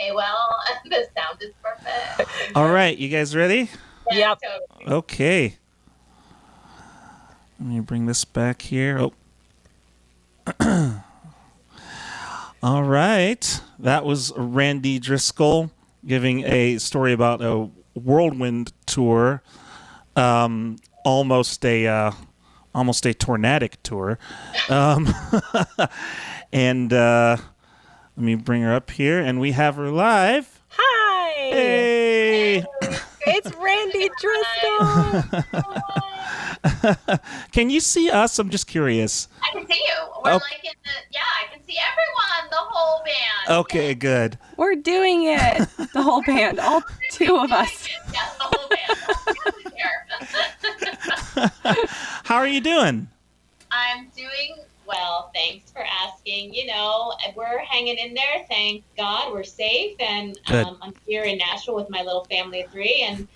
Okay, well, the sound is perfect. All right, you guys ready? Yeah, Yep. totally. Okay. Let me bring this back here. Oh. All right. That was Randi Driscoll giving a story about a whirlwind tour, almost a tornadic tour, and let me bring her up here, and we have her live. Hi. Hey. It's Randi Driscoll. Can you see us? I'm just curious. I can see you. We're Oh. like in the, I can see everyone, the whole band. Okay, good. We're doing it. The whole band, all 2 of us. Yeah, the whole band. Here. How are you doing? I'm doing well, thanks for asking. We're hanging in there, thank God. We're safe, and Good. I'm here in Nashville with my little family of 3, and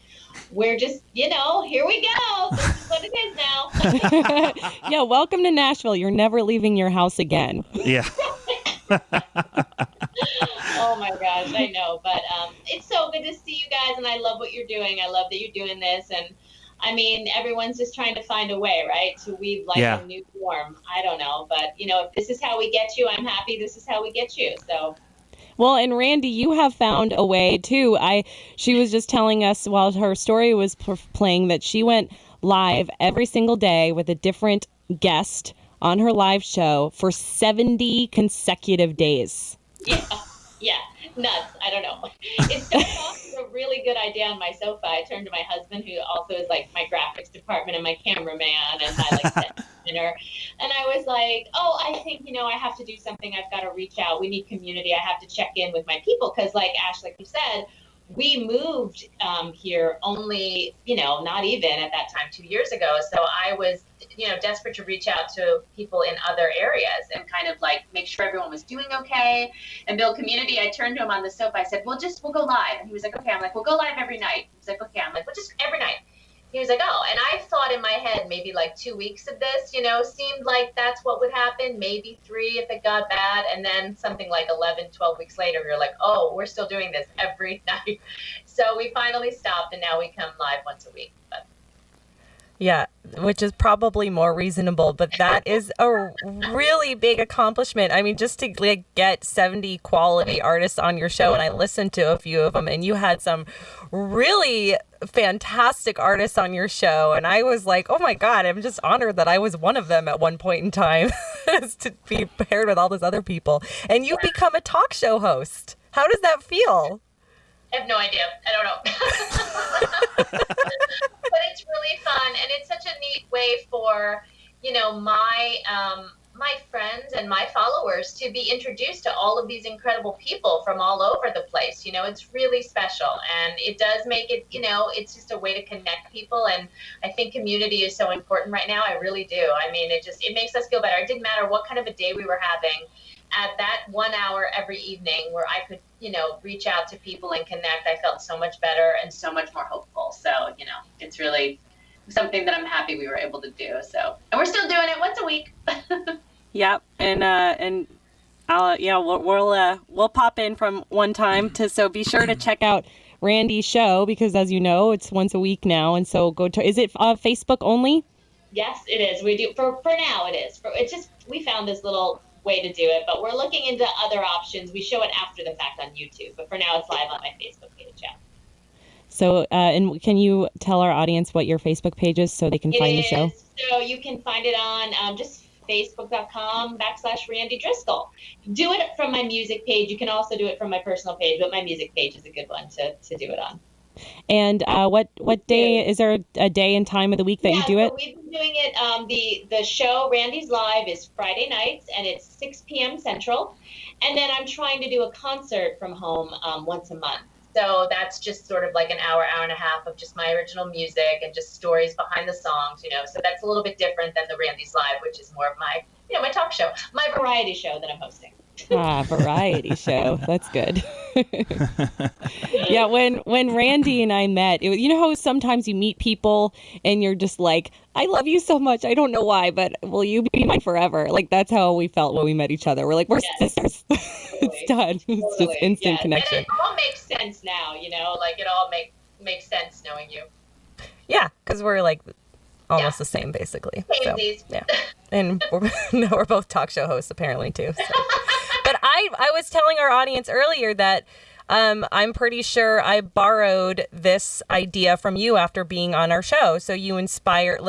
we're just, here we go. This is what it is now. Yeah, welcome to Nashville. You're never leaving your house again. Yeah. Oh my gosh, I know, but it's so good to see you guys, and I love what you're doing. I love that you're doing this, and I mean, everyone's just trying to find a way, right, to weave like a new form. I don't know, but if this is how we get you, I'm happy this is how we get you. So. Well, and Randi, you have found a way too. She was just telling us while her story was playing that she went live every single day with a different guest on her live show for 70 consecutive days. Yeah, nuts. I don't know. It started off with a really good idea on my sofa. I turned to my husband, who also is like my graphics department and my cameraman and my set designer. And I was like, I think, I have to do something. I've got to reach out. We need community. I have to check in with my people. Because like Ash, like you said, we moved here only, not even at that time 2 years ago. So I was, desperate to reach out to people in other areas and kind of like make sure everyone was doing okay and build community. I turned to him on the sofa. I said, we'll go live. And he was like, okay. I'm like, we'll go live every night. He was like, okay. I'm like, well, just every night. He was like, oh, and I thought in my head maybe like 2 weeks of this, seemed like that's what would happen, maybe 3 if it got bad. And then something like 11, 12 weeks later, we were like, oh, we're still doing this every night. So we finally stopped, and now we come live once a week. But Yeah, which is probably more reasonable, but that is a really big accomplishment. I mean, just to get 70 quality artists on your show, and I listened to a few of them, and you had some really fantastic artists on your show. And I was like, oh my God, I'm just honored that I was one of them at one point in time to be paired with all those other people. And you've become a talk show host. How does that feel? I have no idea. I don't know. But it's really fun. And it's such a neat way for, my friends and my followers to be introduced to all of these incredible people from all over the place. It's really special, and it does make it, it's just a way to connect people. And I think community is so important right now. I really do. I mean, it makes us feel better. It didn't matter what kind of a day we were having. At that 1 hour every evening where I could, reach out to people and connect, I felt so much better and so much more hopeful. So, it's really something that I'm happy we were able to do. So, and we're still doing it once a week. Yep, and we'll pop in from one time so be sure to check out Randi's show, because as you know, it's once a week now, and so is it Facebook only? Yes, it is. We do for now. It is. It's just we found this little way to do it, but we're looking into other options. We show it after the fact on YouTube, but for now it's live on my Facebook page. Yeah. So, and can you tell our audience what your Facebook page is so they can find the show? So you can find it on just facebook.com/Randi Driscoll. Do it from my music page. You can also do it from my personal page, but my music page is a good one to do it on. And what day, is there a day and time of the week that you do it? We've been doing it, the show, Randi's Live, is Friday nights, and it's 6 p.m. Central. And then I'm trying to do a concert from home once a month. So that's just sort of like an hour and a half of just my original music and just stories behind the songs, So that's a little bit different than the Randi's Live, which is more of my, my talk show, my variety show that I'm hosting. Variety show. That's good. Yeah, when Randi and I met, how sometimes you meet people and you're just like, I love you so much. I don't know why, but will you be mine forever? Like, that's how we felt when we met each other. We're like, we're sisters. It's done. Totally. It's just instant connection. And it all makes sense now, like it all makes sense knowing you. Yeah, because we're like almost the same, basically. So, yeah. And we're both talk show hosts apparently too. So. But I was telling our audience earlier that I'm pretty sure I borrowed this idea from you after being on our show. So you inspired,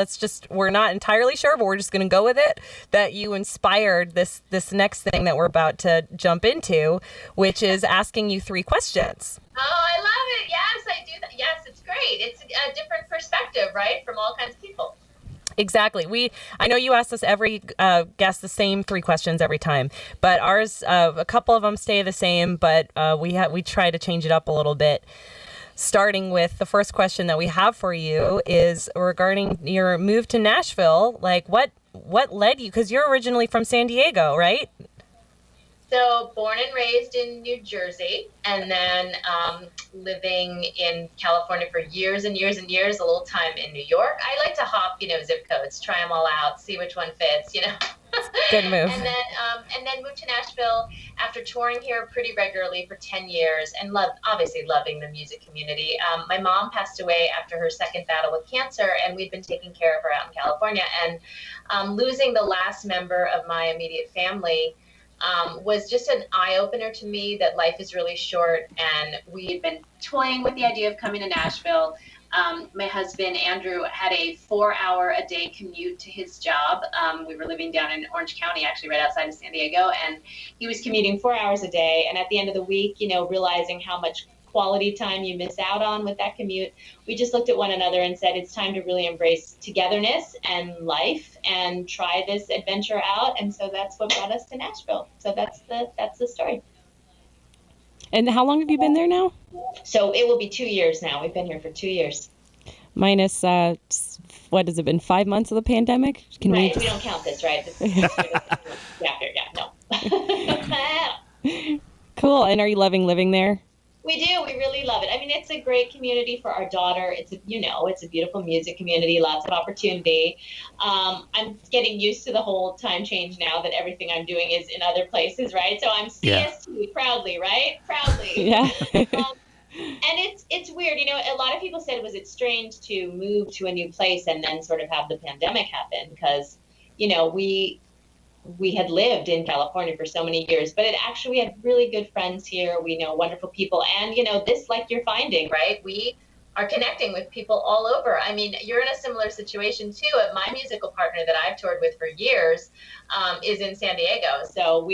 we're not entirely sure, but we're just going to go with it, that you inspired this next thing that we're about to jump into, which is asking you 3 questions. Oh, I love it. Yes, I do that. Yes, it's great. It's a different perspective, right? From all kinds of people. Exactly. I know you ask us every guest the same 3 questions every time, but ours, a couple of them stay the same, but we try to change it up a little bit. Starting with the first question that we have for you is regarding your move to Nashville. Like, what led you? Because you're originally from San Diego, right? So born and raised in New Jersey, and then living in California for years and years and years, a little time in New York. I like to hop, zip codes, try them all out, see which one fits, Good move. And then moved to Nashville after touring here pretty regularly for 10 years and obviously loving the music community. My mom passed away after her second battle with cancer, and we'd been taking care of her out in California. And losing the last member of my immediate family was just an eye-opener to me that life is really short, and we had been toying with the idea of coming to Nashville. My husband, Andrew, had a 4-hour-a-day commute to his job. We were living down in Orange County, actually right outside of San Diego, and he was commuting 4 hours a day, and at the end of the week, realizing how much quality time you miss out on with that commute, we just looked at one another and said it's time to really embrace togetherness and life and try this adventure out. And so that's what brought us to Nashville. So that's the story. And how long have you been there now? So it will be 2 years now. We've been here for 2 years. Minus, what has it been, 5 months of the pandemic? We don't count this, right? No. Cool. And are you loving living there? We do. We really love it. I mean, it's a great community for our daughter. It's a beautiful music community, lots of opportunity. I'm getting used to the whole time change now that everything I'm doing is in other places, right? So I'm CST proudly, right? Proudly. Yeah. And it's weird. A lot of people said, was it strange to move to a new place and then sort of have the pandemic happen? Because, we had lived in California for so many years, but we had really good friends here. We know wonderful people. And, this, like you're finding, right? We are connecting with people all over. I mean, you're in a similar situation too. My musical partner that I've toured with for years is in San Diego. So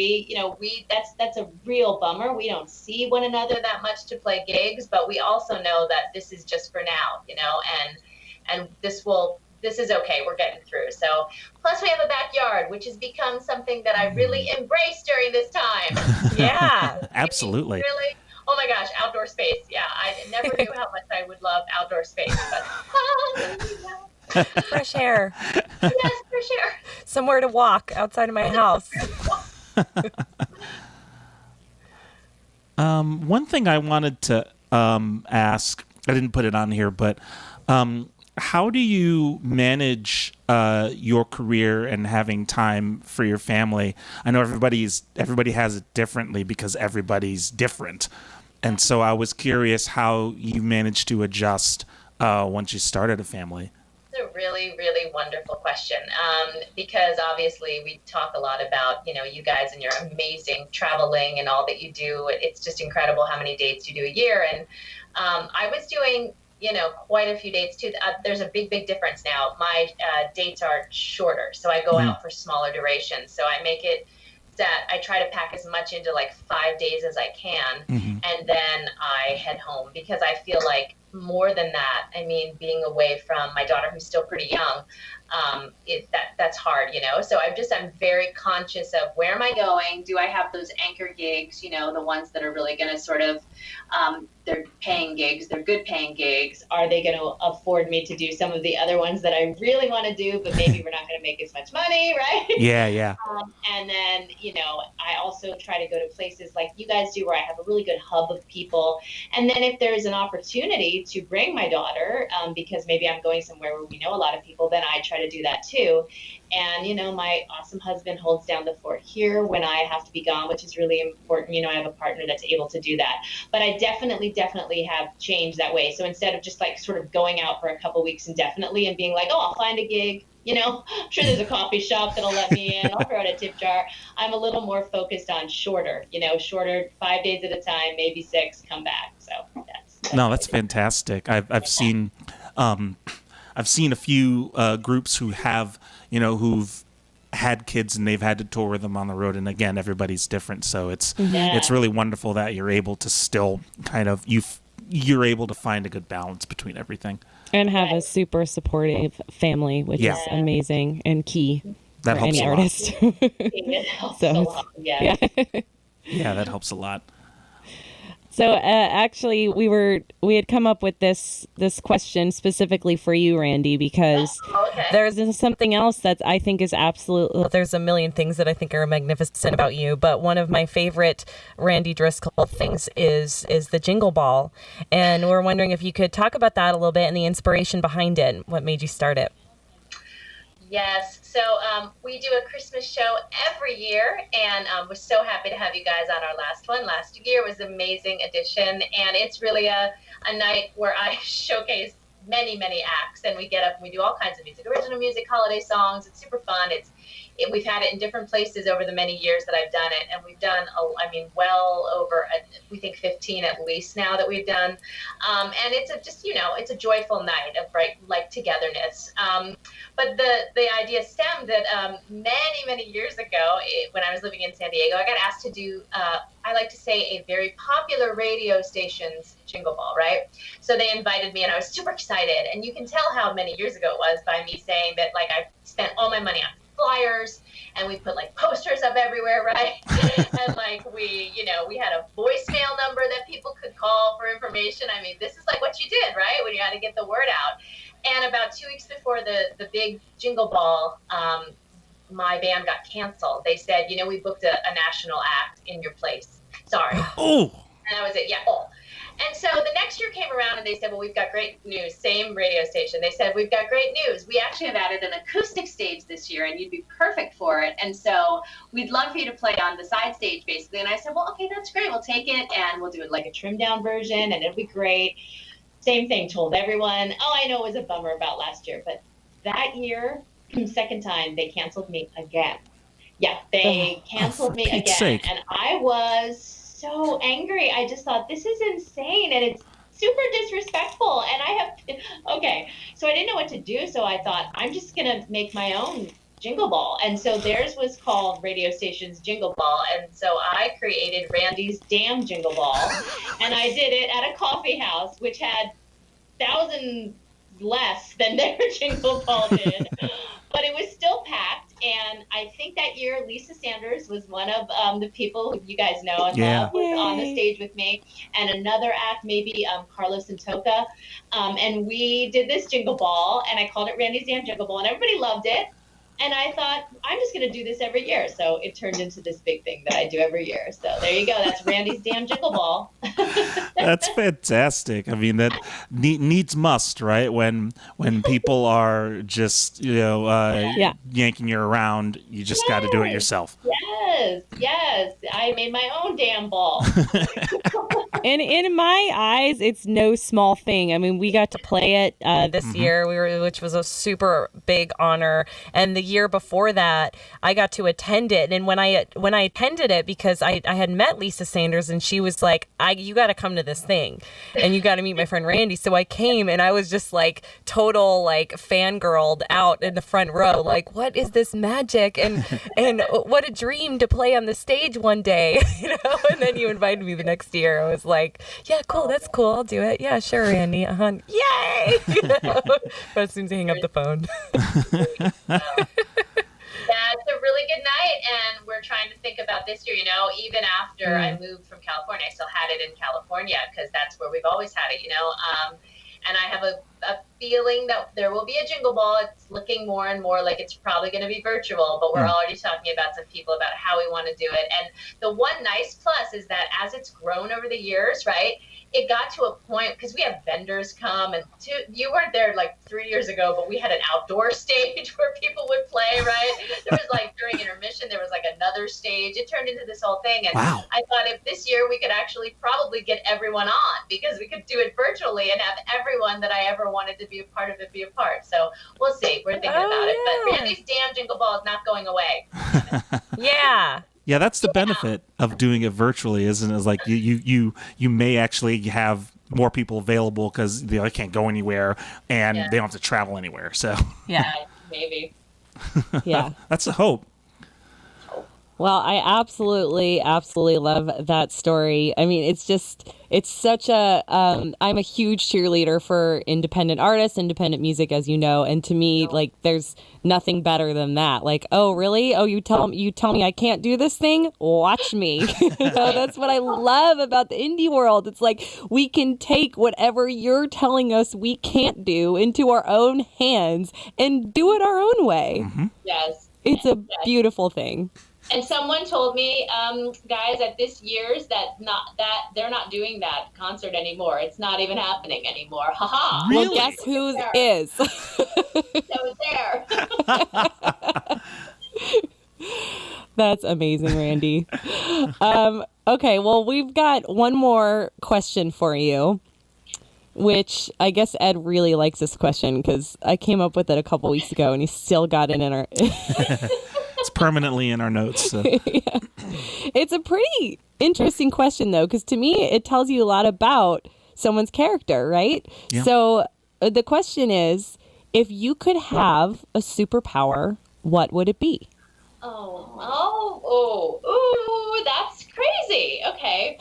that's a real bummer. We don't see one another that much to play gigs, but we also know that this is just for now, and this is okay. We're getting through. So plus we have a backyard, which has become something that I really embraced during this time. Yeah, absolutely. Really? Oh my gosh, outdoor space. Yeah, I never knew how much I would love outdoor space. But fresh air. Yes, fresh air. Somewhere to walk outside of my house. One thing I wanted to ask, I didn't put it on here, but how do you manage your career and having time for your family? I know everybody has it differently because everybody's different. And so I was curious how you managed to adjust once you started a family. It's a really, really wonderful question, because obviously we talk a lot about, you guys and your amazing traveling and all that you do. It's just incredible how many dates you do a year. And I was doing, quite a few dates too. There's a big, big difference now. My dates are shorter, so I go out for smaller durations. So I make it that I try to pack as much into like 5 days as I can, and then I head home, because I feel like more than that, I mean, being away from my daughter, who's still pretty young, that's hard, So I'm very conscious of where am I going? Do I have those anchor gigs, the ones that are really going to sort of, they're paying gigs, they're good paying gigs. Are they going to afford me to do some of the other ones that I really want to do, but maybe we're not going to make as much money, right? Yeah. And then, I also try to go to places like you guys do, where I have a really good hub of people. And then if there's an opportunity to bring my daughter, because maybe I'm going somewhere where we know a lot of people, then I try to do that too. And, my awesome husband holds down the fort here when I have to be gone, which is really important. I have a partner that's able to do that. But I definitely have changed that way. So instead of just like sort of going out for a couple weeks indefinitely and being like, oh, I'll find a gig, I'm sure there's a coffee shop that'll let me in, I'll throw out a tip jar. I'm a little more focused on shorter, 5 days at a time, maybe 6, come back. So that's fantastic. I've seen a few groups who have, who've had kids and they've had to tour with them on the road. And again, everybody's different. So it's really wonderful that you're able to still kind of, you're able to find a good balance between everything. And have a super supportive family, which is amazing and key that for helps any a artist. It helps a lot. Yeah. Yeah, that helps a lot. So actually, we had come up with this question specifically for you, Randi, because there's something else that I think is absolutely. There's a million things that I think are magnificent about you, but one of my favorite Randi Driscoll things is the Jingle Ball, and we're wondering if you could talk about that a little bit and the inspiration behind it. What made you start it? Yes. So we do a Christmas show every year, and we're so happy to have you guys on our last one. Last year was an amazing addition, and it's really a night where I showcase many, many acts, and we get up and we do all kinds of music, original music, holiday songs. It's super fun. We've had it in different places over the many years that I've done it, and we've done, well over, we think 15 at least now that we've done. And it's it's a joyful night of togetherness. But the idea stemmed that many, many years ago, when I was living in San Diego, I got asked to do, I like to say, a very popular radio station's Jingle Ball, right? So they invited me, and I was super excited. And you can tell how many years ago it was by me saying that, I spent all my money on flyers, and we put posters up everywhere, right? And we had a voicemail number that people could call for information. I mean, this is what you did, right? When you had to get the word out. And about 2 weeks before the big Jingle Ball, my band got canceled. They said, we booked a national act in your place. Sorry. Oh. And that was it. Yeah. Oh. And so the next year came around, and they said, well, we've got great news. Same radio station. They said, we've got great news. We actually have added an acoustic stage this year, and you'd be perfect for it. And so we'd love for you to play on the side stage, basically. And I said, well, okay, that's great. We'll take it, and we'll do it like a trimmed down version, and it'll be great. Same thing, told everyone. Oh, I know it was a bummer about last year, but that year, second time, they canceled me again. Yeah, they canceled me again. Sake. And I was so angry. I just thought, this is insane. And it's super disrespectful. And okay, so I didn't know what to do. So I thought, I'm just going to make my own Jingle Ball. And so theirs was called Radio Station's Jingle Ball. And so I created Randy's Damn Jingle Ball. And I did it at a coffee house, which had thousands less than their Jingle Ball did. But it was still packed. And I think that year, Lisa Sanders was one of the people who you guys know and love, was on the stage with me. And another act, maybe Carlos and Toka. And we did this Jingle Ball, and I called it Randy's Damn Jingle Ball, and everybody loved it. And I thought, I'm just going to do this every year. So it turned into this big thing that I do every year. So there you go. That's Randy's Damn Jingle Ball. That's fantastic. I mean, that needs must, right? When people are just, yanking you around, you just got to do it yourself. Yes. I made my own damn ball. And in my eyes, it's no small thing. I mean, we got to play it this year, which was a super big honor. And the year before that, I got to attend it. And when I attended it, because I had met Lisa Sanders, and she was like, you got to come to this thing, and you got to meet my friend Randy. So I came, and I was just like total like fangirled out in the front row, like, what is this magic? And what a dream to play on the stage one day, And then you invited me the next year. I was like, yeah, cool, that's cool, I'll do it. Yeah, sure, Randy. Yay! But as soon as I hang up the phone. Yeah, it's a really good night, and we're trying to think about this year, even after I moved from California, I still had it in California because that's where we've always had it, and I have a feeling that there will be a Jingle Ball. It's looking more and more like it's probably going to be virtual, but we're already talking about some people about how we want to do it. And the one nice plus is that as it's grown over the years, right, it got to a point, because we have vendors come, and you weren't there like 3 years ago, but we had an outdoor stage where people would play, right? There was like during intermission, there was like another stage. It turned into this whole thing. And I thought if this year we could actually probably get everyone on, because we could do it virtually and have everyone that I ever wanted to be a part of it be a part. So we'll see. We're thinking about it. But Randy's Damn Jingle Ball is not going away. Yeah. Yeah, that's the benefit of doing it virtually, isn't it? Is like you may actually have more people available because they can't go anywhere and they don't have to travel anywhere. So yeah, maybe. Yeah, that's the hope. Well, I absolutely love that story. I mean, it's such a, I'm a huge cheerleader for independent artists, independent music, as you know. And to me, like, there's nothing better than that. Like, oh, really? Oh, you tell me I can't do this thing? Watch me. That's what I love about the indie world. It's like, we can take whatever you're telling us we can't do into our own hands and do it our own way. Mm-hmm. Yes. It's a beautiful thing. And someone told me, guys, at this year's that they're not doing that concert anymore. It's not even happening anymore. Ha ha. Really? Well, guess whose is? So there. That's amazing, Randy. Okay, well, we've got one more question for you, which I guess Ed really likes this question because I came up with it a couple weeks ago and he still got it in our... It's permanently in our notes. So. Yeah. It's a pretty interesting question, though, because to me, it tells you a lot about someone's character, right? Yeah. So the question is, if you could have a superpower, what would it be? Oh, that's crazy. Okay.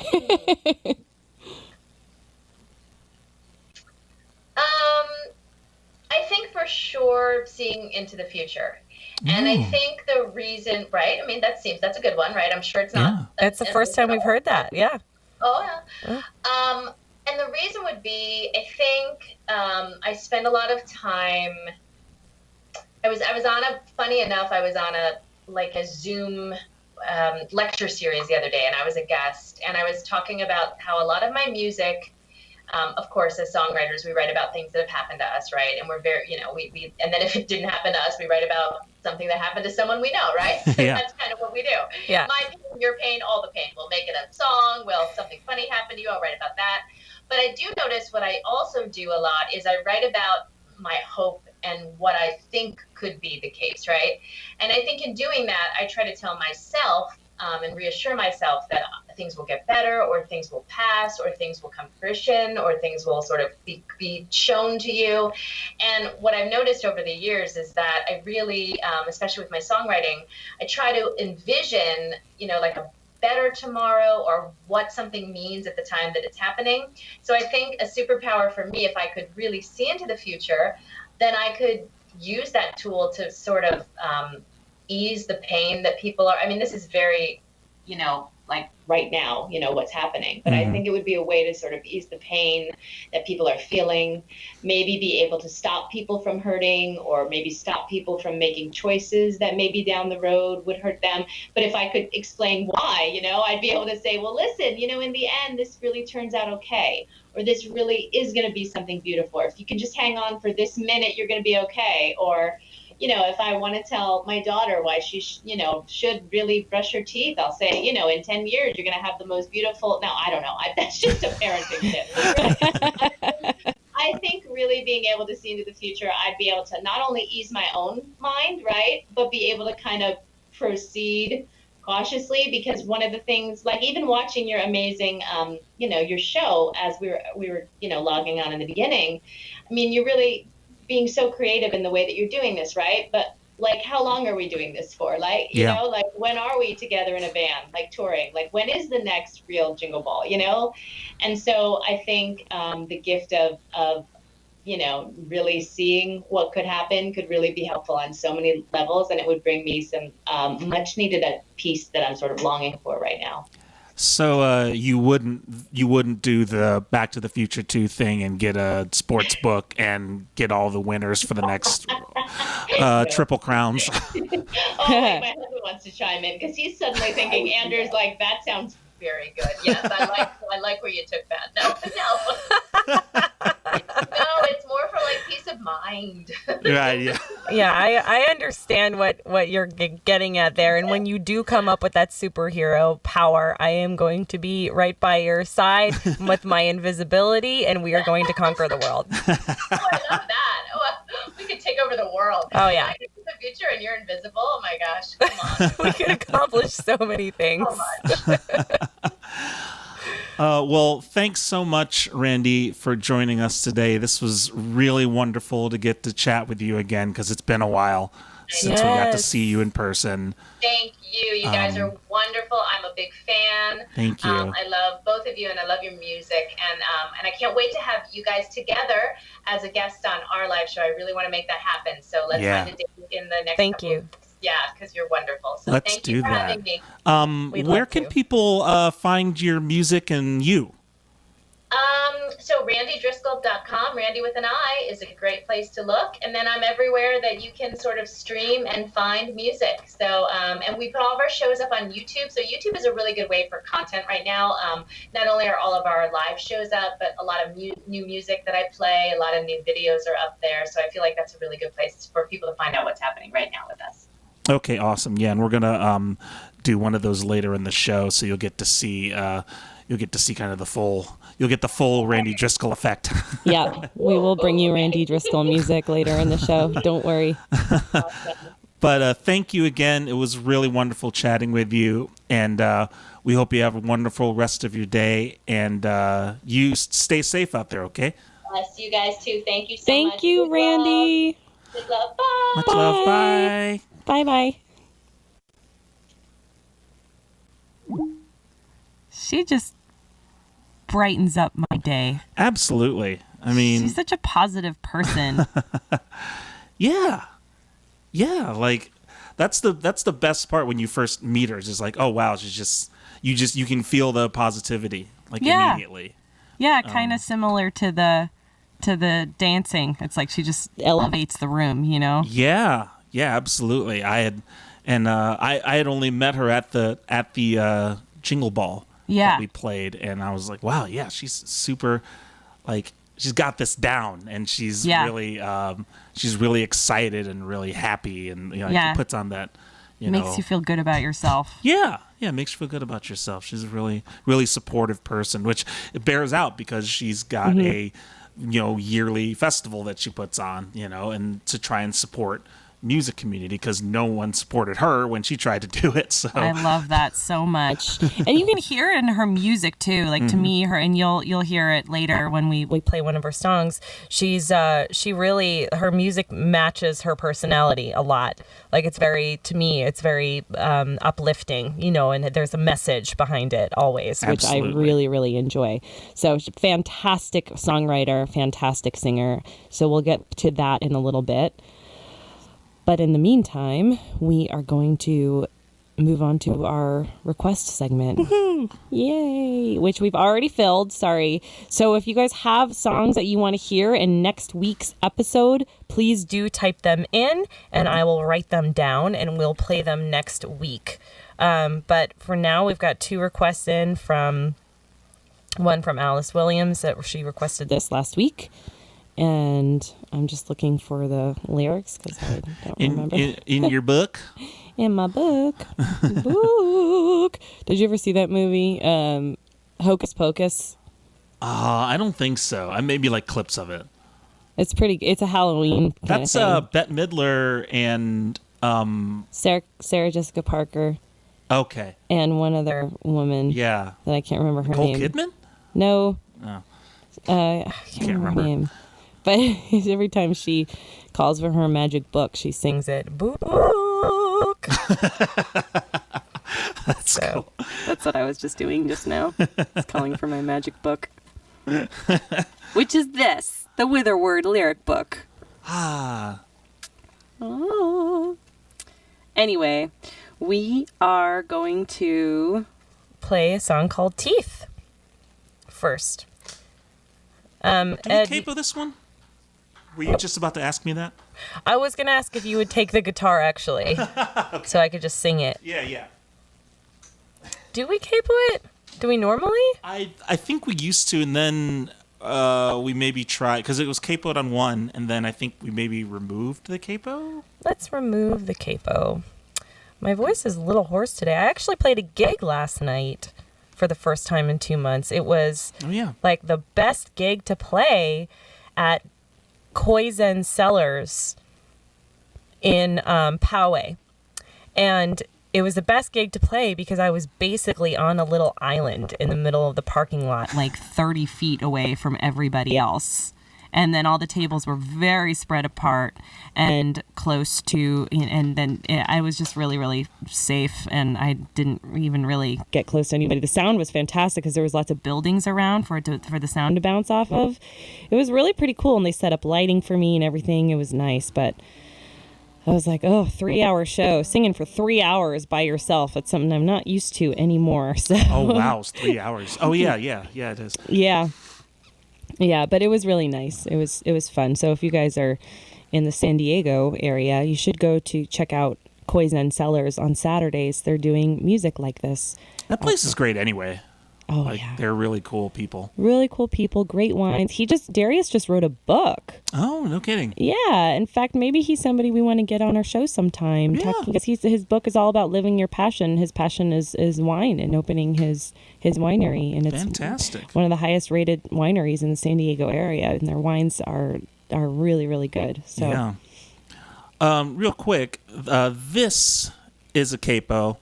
I think for sure seeing into the future. And I think the reason, right? I mean, that's a good one, right? I'm sure it's not. Yeah. That's the first time we've heard that. Yeah. Oh, yeah. And the reason would be, I think I spend a lot of time. I was on a Zoom lecture series the other day, and I was a guest, and I was talking about how a lot of my music, of course, as songwriters, we write about things that have happened to us, right? And we're very, we and then if it didn't happen to us, we write about something that happened to someone we know, right? Yeah. That's kind of what we do. Yeah. My pain, your pain, all the pain. We'll make it a song. Well, something funny happened to you, I'll write about that. But I do notice what I also do a lot is I write about my hope and what I think could be the case, right? And I think in doing that, I try to tell myself and reassure myself that things will get better, or things will pass, or things will come to fruition, or things will sort of be shown to you. And what I've noticed over the years is that I really, especially with my songwriting, I try to envision, like a better tomorrow, or what something means at the time that it's happening. So I think a superpower for me, if I could really see into the future, then I could use that tool to sort of ease the pain that people are. I mean, this is very, like right now, what's happening. But I think it would be a way to sort of ease the pain that people are feeling, maybe be able to stop people from hurting, or maybe stop people from making choices that maybe down the road would hurt them. But if I could explain why, I'd be able to say, well, listen, in the end, this really turns out okay, or this really is going to be something beautiful. Or if you can just hang on for this minute, you're going to be okay. Or if I want to tell my daughter why she, should really brush her teeth, I'll say, in 10 years, you're going to have the most beautiful. No, I don't know. That's just a parenting tip. I think really being able to see into the future, I'd be able to not only ease my own mind, right, but be able to kind of proceed cautiously. Because one of the things, like even watching your amazing, your show as we were, logging on in the beginning, I mean, you're really being so creative in the way that you're doing this, right? But like, how long are we doing this for? Like, like when are we together in a band, like touring? Like, when is the next real Jingle Ball, And so I think the gift of really seeing what could happen could really be helpful on so many levels, and it would bring me some much needed peace that I'm sort of longing for right now. So you wouldn't do the Back to the Future 2 thing and get a sports book and get all the winners for the next Triple Crowns? My husband wants to chime in because he's suddenly thinking, Andrew's like, that sounds very good. Yes, I like where you took that. No. No, it's more for like peace of mind. Right, yeah. Yeah, I understand what you're getting at there. And when you do come up with that superhero power, I am going to be right by your side with my invisibility, and we are going to conquer the world. Oh, I love that. Oh, we could take over the world. Oh, yeah. I can see the future and you're invisible. Oh, my gosh. Come on. We could accomplish so many things. So much. Well, thanks so much, Randi, for joining us today. This was really wonderful to get to chat with you again, because it's been a while since we got to see you in person. Thank you. You guys are wonderful. I'm a big fan. Thank you. I love both of you, and I love your music. And I can't wait to have you guys together as a guest on our live show. I really want to make that happen. So let's find a date in the next Thank couple you. of weeks. Yeah, because you're wonderful. So Let's thank you do for that. having me. Where can people find your music and you? So RandiDriscoll.com, Randi with an I, is a great place to look. And then I'm everywhere that you can sort of stream and find music. So, and we put all of our shows up on YouTube. So YouTube is a really good way for content right now. Not only are all of our live shows up, but a lot of new music that I play, a lot of new videos are up there. So I feel like that's a really good place for people to find out what's happening right now with us. Okay, awesome. Yeah, and we're gonna do one of those later in the show, so you'll get to see kind of the full Randi Driscoll effect. Yeah, we will bring you Randi Driscoll music later in the show. Don't worry. But thank you again. It was really wonderful chatting with you, and we hope you have a wonderful rest of your day, and you stay safe out there, okay? Bless you guys too. Thank you so much. Thank you, Randi. Good love. Bye. Much love. Bye. Bye-bye. She just brightens up my day. Absolutely. I mean, she's such a positive person. Yeah. Like that's the best part when you first meet her. It's just like, oh wow, you can feel the positivity like immediately. Yeah, kind of similar to the dancing. It's like she just elevates the room, you know? Yeah, absolutely. I had only met her at the Jingle Ball that we played, and I was like, wow, yeah, she's super, like, she's got this down, and she's really excited and really happy, and she puts on that, makes you feel good about yourself. Yeah, it makes you feel good about yourself. She's a really, really supportive person, which it bears out because she's got a yearly festival that she puts on, and to try and support music community because no one supported her when she tried to do it. So I love that so much. And you can hear it in her music too. Like to me, and you'll hear it later when we play one of her songs. Her music matches her personality a lot. Like it's very uplifting, and there's a message behind it always, Absolutely. which I really, really enjoy. So fantastic songwriter, fantastic singer. So we'll get to that in a little bit. But in the meantime, we are going to move on to our request segment. Woohoo! Yay! Which we've already filled. Sorry. So if you guys have songs that you want to hear in next week's episode, please do type them in and I will write them down and we'll play them next week. But for now, we've got 2 requests in one from Alice Williams that she requested this last week. And I'm just looking for the lyrics because I don't remember. In your book? In my book. Did you ever see that movie, Hocus Pocus? I don't think so. I maybe like clips of it. It's a Halloween kind That's of thing. Bette Midler and Sarah Jessica Parker. Okay. And one other woman. Yeah. That I can't remember her Nicole name. Kidman? No. Oh. I can't remember her name. But every time she calls for her magic book, she sings it. Book. That's cool. That's what I was just doing just now. It's calling for my magic book. Which is this, the Witherword lyric book. Oh. Anyway, we are going to play a song called Teeth first. Can we capo this one? Were you just about to ask me that? I was going to ask if you would take the guitar, actually, okay. So I could just sing it. Yeah. Do we capo it? Do we normally? I think we used to, and then we maybe tried, because it was capoed on one, and then I think we maybe removed the capo. Let's remove the capo. My voice is a little hoarse today. I actually played a gig last night for the first time in 2 months. It was like the best gig to play at Koizen Cellars in Poway. And it was the best gig to play because I was basically on a little island in the middle of the parking lot, like 30 feet away from everybody else. And then all the tables were very spread apart and close to, and then I was just really, really safe, and I didn't even really get close to anybody. The sound was fantastic because there was lots of buildings around for the sound to bounce off of. It was really pretty cool, and they set up lighting for me and everything. It was nice, but I was like, 3-hour show, singing for 3 hours by yourself. It's something I'm not used to anymore. So. Oh, wow, it's 3 hours. Oh, yeah, it is. Yeah, but it was really nice. It was fun. So if you guys are in the San Diego area, you should go to check out Koizen Cellars on Saturdays. They're doing music like this. That place is great anyway. Oh, yeah. They're really cool people. Really cool people, great wines. Darius just wrote a book. Oh, no kidding. Yeah. In fact, maybe he's somebody we want to get on our show sometime. Yeah. Because his book is all about living your passion. His passion is wine and opening his winery. And it's fantastic. One of the highest rated wineries in the San Diego area. And their wines are really, really good. So. Yeah. Real quick, this is a capo.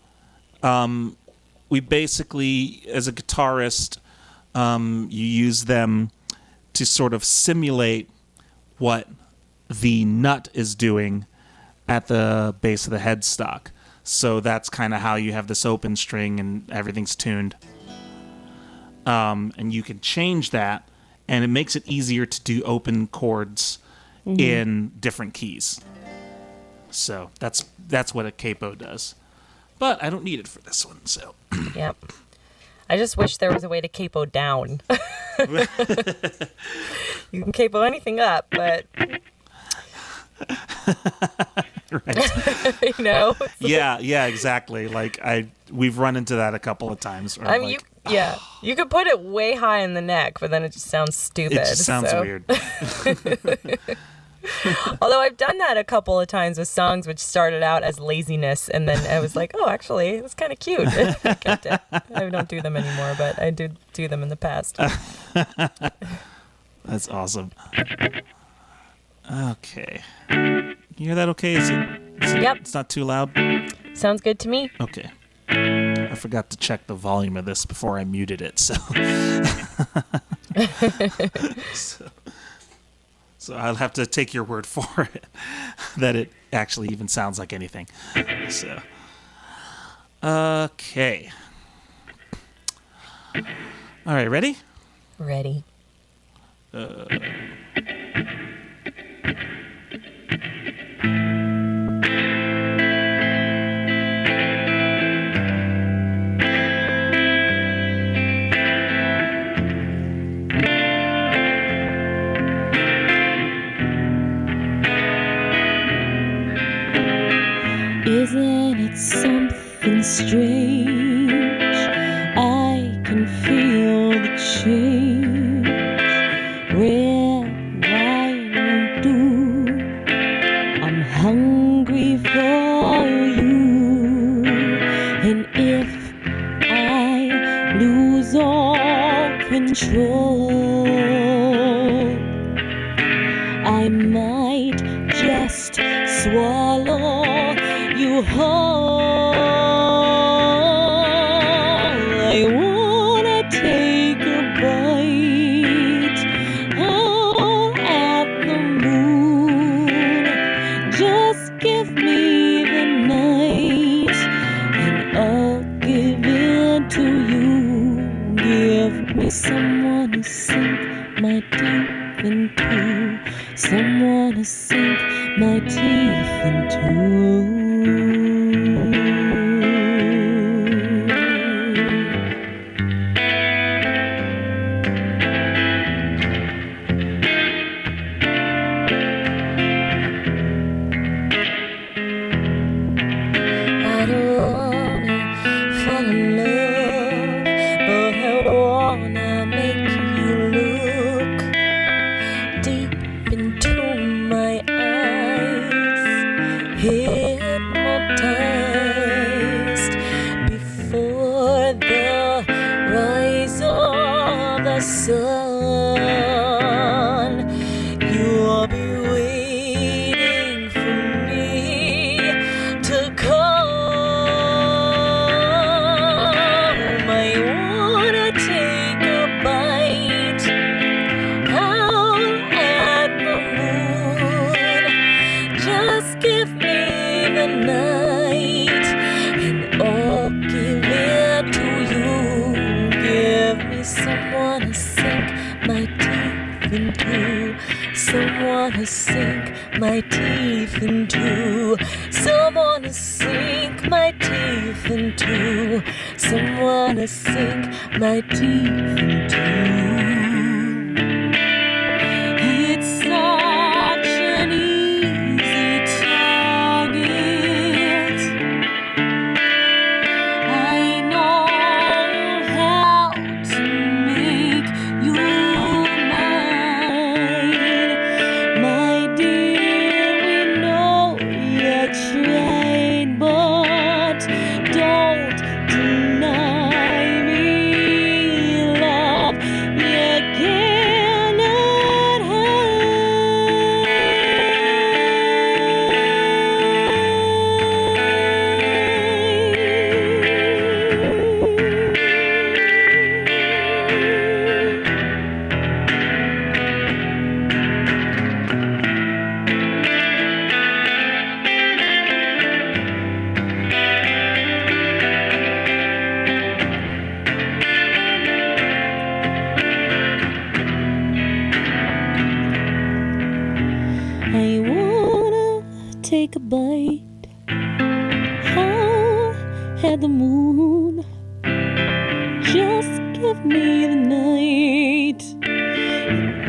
We basically, as a guitarist, you use them to sort of simulate what the nut is doing at the base of the headstock. So that's kind of how you have this open string and everything's tuned. And you can change that, and it makes it easier to do open chords in different keys. So that's what a capo does. But I don't need it for this one, so. Yep. I just wish there was a way to capo down. You can capo anything up, but. Right. Yeah, exactly. Like we've run into that a couple of times. I mean, you could put it way high in the neck, but then it just sounds stupid. It just sounds weird. Although I've done that a couple of times with songs which started out as laziness, and then I was like, oh, actually, it's kind of cute. I kept it. I don't do them anymore, but I did do them in the past. That's awesome. Okay. You hear that okay? Is it Yep. It's not too loud? Sounds good to me. Okay. I forgot to check the volume of this before I muted it, so so I'll have to take your word for it that it actually even sounds like anything. So okay. All right, ready? Ready. Isn't it something strange? I can feel the change. Red wine won't do. I'm hungry for you. And if I lose all control, I might just swallow you whole. I wanna take a bite out at the moon. Just give me the night and I'll give it to you. Give me someone to sink my teeth into, someone to sink my teeth into. I don't wanna fall in love, but I wanna make you look deep into my eyes, hypnotized before the rise of the sun. You'll be waiting for me to come. I wanna take a bite out at the moon. Just give me the night and I'll give it to you. Give me someone to sink my teeth into, someone to sink my teeth into, someone to sink my teeth into, someone to sink my teeth into. It's such an easy target. I know how to make you mine. My dear, we know you tried, but don't deny me love you cannot I wanna take a bite out at the moon. Just give me the night,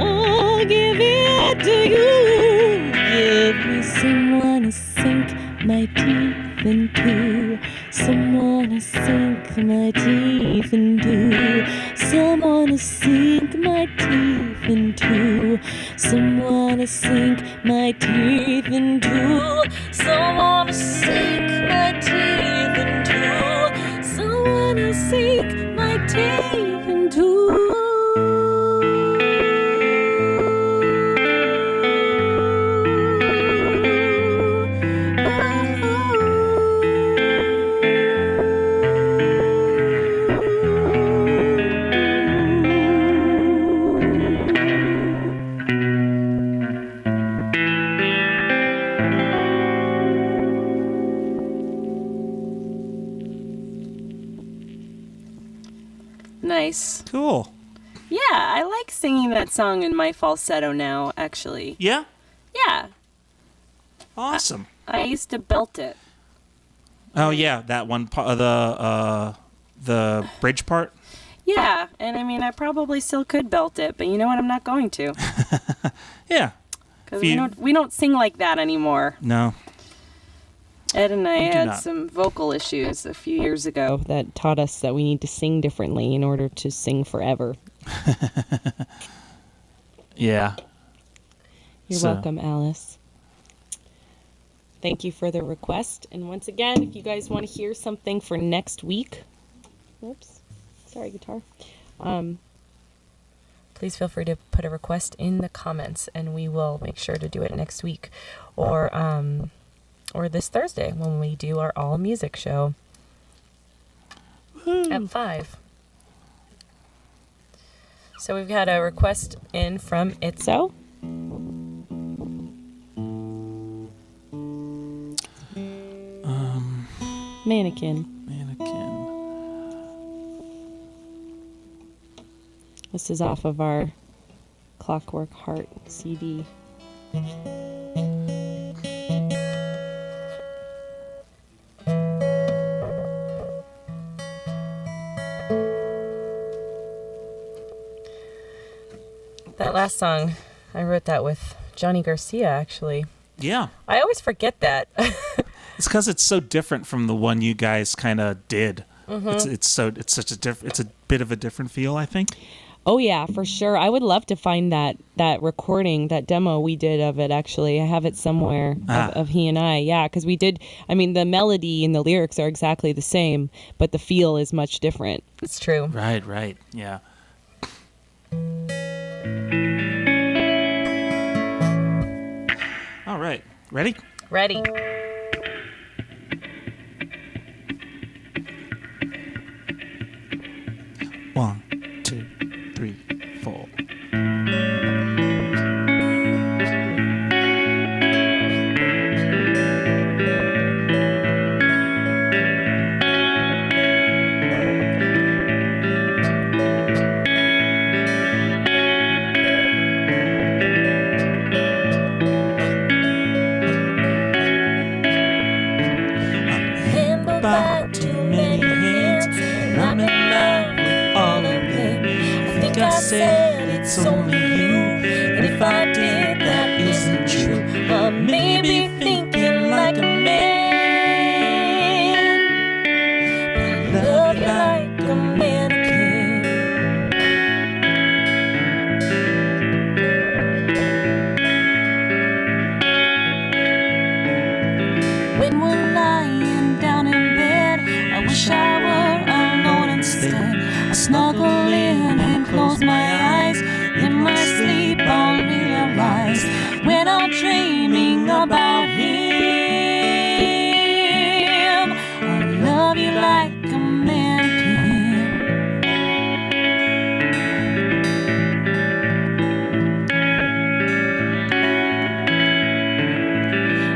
I'll give it to you. Give me someone to sink my teeth into, someone to sink my teeth into, someone to sink my teeth into, someone to sink my teeth into, someone to sink my teeth into, someone to sink my teeth into. Yeah, I like singing that song in my falsetto now, actually. Yeah? Yeah. Awesome. I used to belt it. Oh, yeah, that one part, the bridge part? Yeah, and I mean, I probably still could belt it, but you know what? I'm not going to. Yeah. Because we don't sing like that anymore. No. Ed and I had not. some vocal issues a few years ago. That taught us that we need to sing differently in order to sing forever. Yeah. You're welcome, Alice. Thank you for the request. And once again, if you guys want to hear something for next week, oops, sorry, guitar. Please feel free to put a request in the comments, and we will make sure to do it next week, or this Thursday when we do our all music show at 5. So we've had a request in from Itzo. Mannequin. This is off of our Clockwork Heart CD. That last song, I wrote that with Johnny Garcia, actually. Yeah. I always forget that. It's because it's so different from the one you guys kind of did. Mm-hmm. It's a bit of a different feel, I think. Oh yeah, for sure. I would love to find that recording, that demo we did of it. Actually, I have it somewhere of he and I. Yeah, because we did. I mean, the melody and the lyrics are exactly the same, but the feel is much different. It's true. Right. Yeah. All right. Ready? Ready. One, 2, 3, 4. Said it's only you, and if I did, that isn't true. I may be thinking like a man, but I love you like a mannequin. When we're lying down in bed, I wish I were alone instead. I snuggle in and close my eyes. In my sleep I'll realize when I'm dreaming about him, I love you like a mannequin.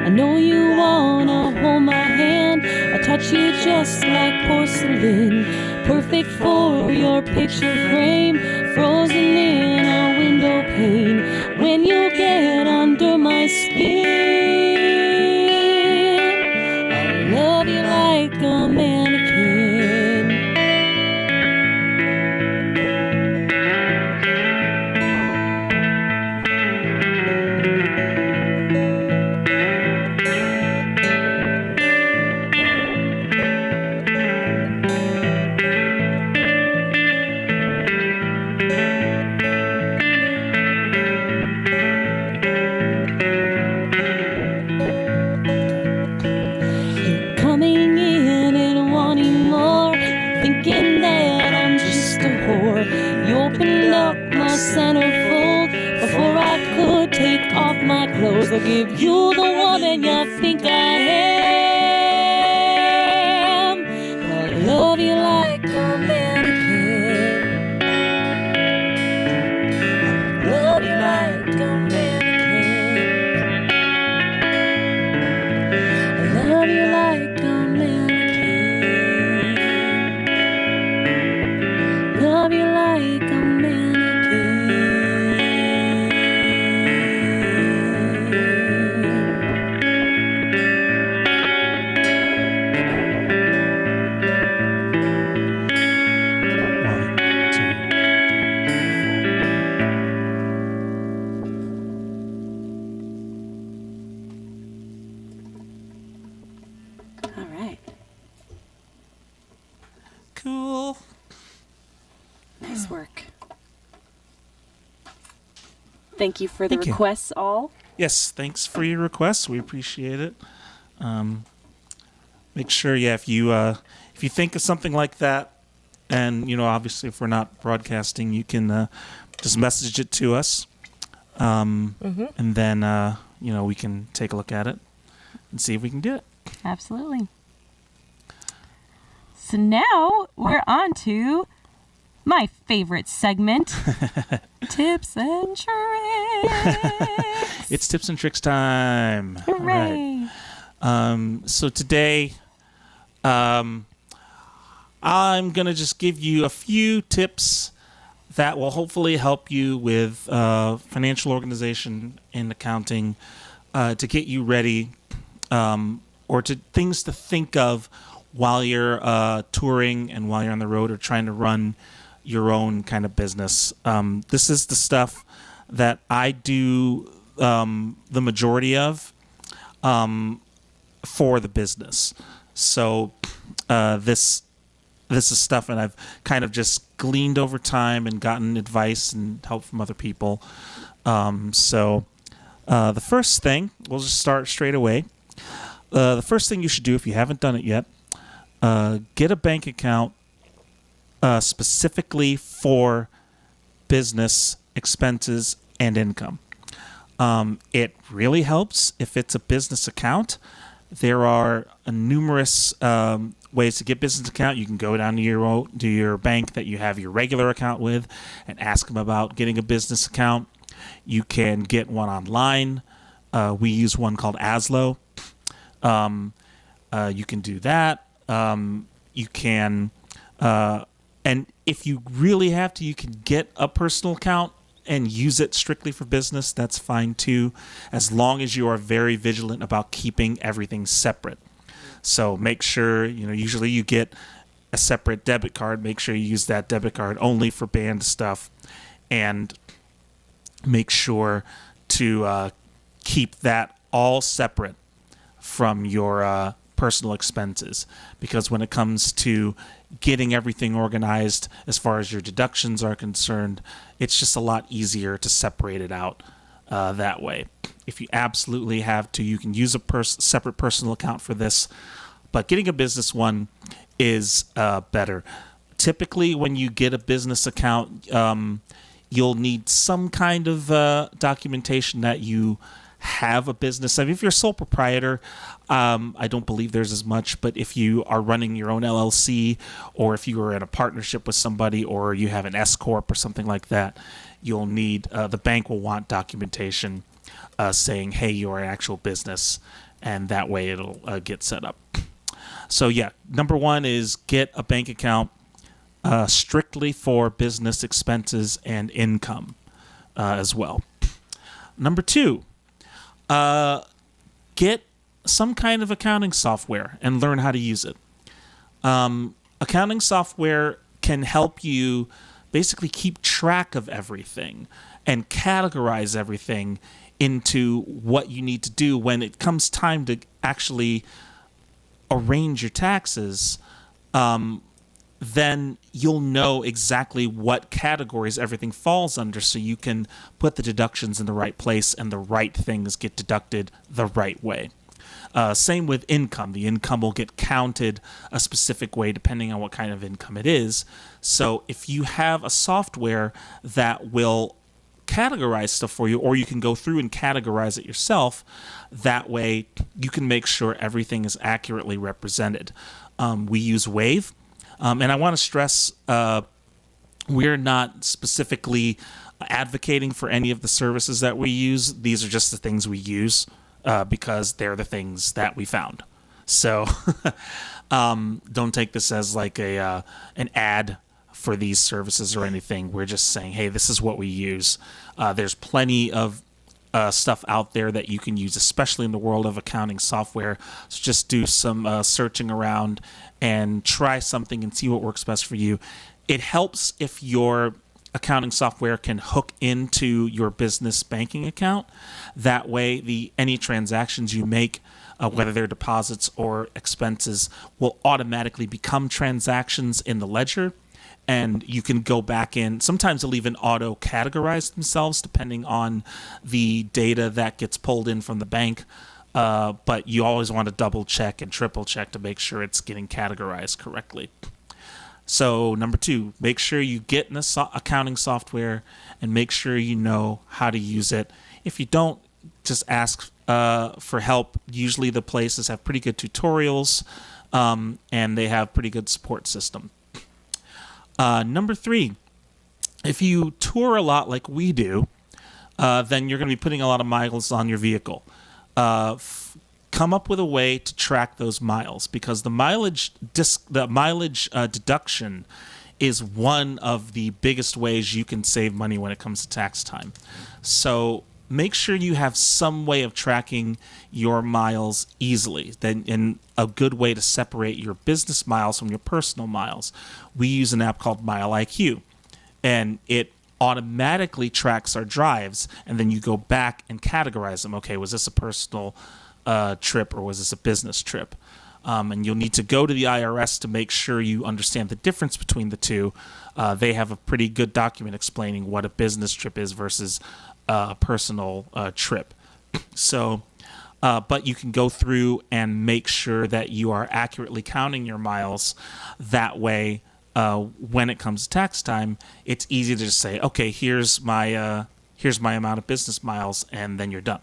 I know you wanna hold my hand. I touch you just like porcelain, perfect for your picture frame, frozen in a window pane. When you get under my skin, I love you like a mannequin. Centerfold before I could take off my clothes. I'll give you the woman you think I am. I love you like a mannequin. I love you like a mannequin. I love you like a mannequin. Love you like a mannequin. Thank you for the requests, all. Yes, thanks for your requests. We appreciate it. Make sure, if you think of something like that, and obviously if we're not broadcasting, you can just message it to us, and then we can take a look at it and see if we can do it. Absolutely. So now we're on to my favorite segment, Tips and Tricks. It's Tips and Tricks time. Hooray. All right. So today, I'm going to just give you a few tips that will hopefully help you with financial organization and accounting to get you ready, or to things to think of while you're touring and while you're on the road or trying to run your own kind of business. This is the stuff that I do the majority of for the business. So this is stuff that I've kind of just gleaned over time and gotten advice and help from other people. So the first thing, we'll just start straight away. The first thing you should do, if you haven't done it yet, get a bank account specifically for business expenses and income. It really helps if it's a business account. There are numerous ways to get business account. You can go down to your bank that you have your regular account with and ask them about getting a business account. You can get one online. We use one called Aslo. You can do that. You can, and if you really have to, you can get a personal account and use it strictly for business. That's fine too, as long as you are very vigilant about keeping everything separate. So make sure, usually you get a separate debit card. Make sure you use that debit card only for band stuff, and make sure to keep that all separate from your personal expenses, because when it comes to getting everything organized as far as your deductions are concerned, it's just a lot easier to separate it out that way. If you absolutely have to, you can use a separate personal account for this, but getting a business one is better. Typically, when you get a business account, you'll need some kind of documentation that you have a business. I mean, if you're a sole proprietor, I don't believe there's as much, but if you are running your own LLC, or if you are in a partnership with somebody, or you have an S Corp or something like that, you'll need, the bank will want documentation saying, hey, you're an actual business, and that way it'll get set up. So yeah, number one is get a bank account strictly for business expenses and income as well. Number two, get some kind of accounting software and learn how to use it. Accounting software can help you basically keep track of everything and categorize everything into what you need to do when it comes time to actually arrange your taxes. Then you'll know exactly what categories everything falls under, so you can put the deductions in the right place and the right things get deducted the right way. Same with income. The income will get counted a specific way depending on what kind of income it is. So if you have a software that will categorize stuff for you, or you can go through and categorize it yourself, that way you can make sure everything is accurately represented. We use Wave. And I want to stress, we're not specifically advocating for any of the services that we use. These are just the things we use because they're the things that we found. So don't take this as like an ad for these services or anything. We're just saying, hey, this is what we use. There's plenty of stuff out there that you can use, especially in the world of accounting software. So just do some searching around and try something and see what works best for you. It helps if your accounting software can hook into your business banking account. That way, any transactions you make, whether they're deposits or expenses, will automatically become transactions in the ledger, and you can go back in. Sometimes they'll even auto-categorize themselves depending on the data that gets pulled in from the bank. But you always want to double check and triple check to make sure it's getting categorized correctly. So number 2, make sure you get an accounting software and make sure you know how to use it. If you don't, just ask for help. Usually the places have pretty good tutorials, and they have pretty good support system. Number 3, if you tour a lot like we do, then you're going to be putting a lot of miles on your vehicle. Come up with a way to track those miles, because the mileage deduction is one of the biggest ways you can save money when it comes to tax time. So make sure you have some way of tracking your miles easily. And a good way to separate your business miles from your personal miles. We use an app called Mile IQ, and it automatically tracks our drives, and then you go back and categorize them. Okay, was this a personal trip or was this a business trip? And you'll need to go to the IRS to make sure you understand the difference between the two. They have a pretty good document explaining what a business trip is versus a personal trip. So, but you can go through and make sure that you are accurately counting your miles. That way, when it comes to tax time, it's easy to just say, okay, here's my amount of business miles, and then you're done.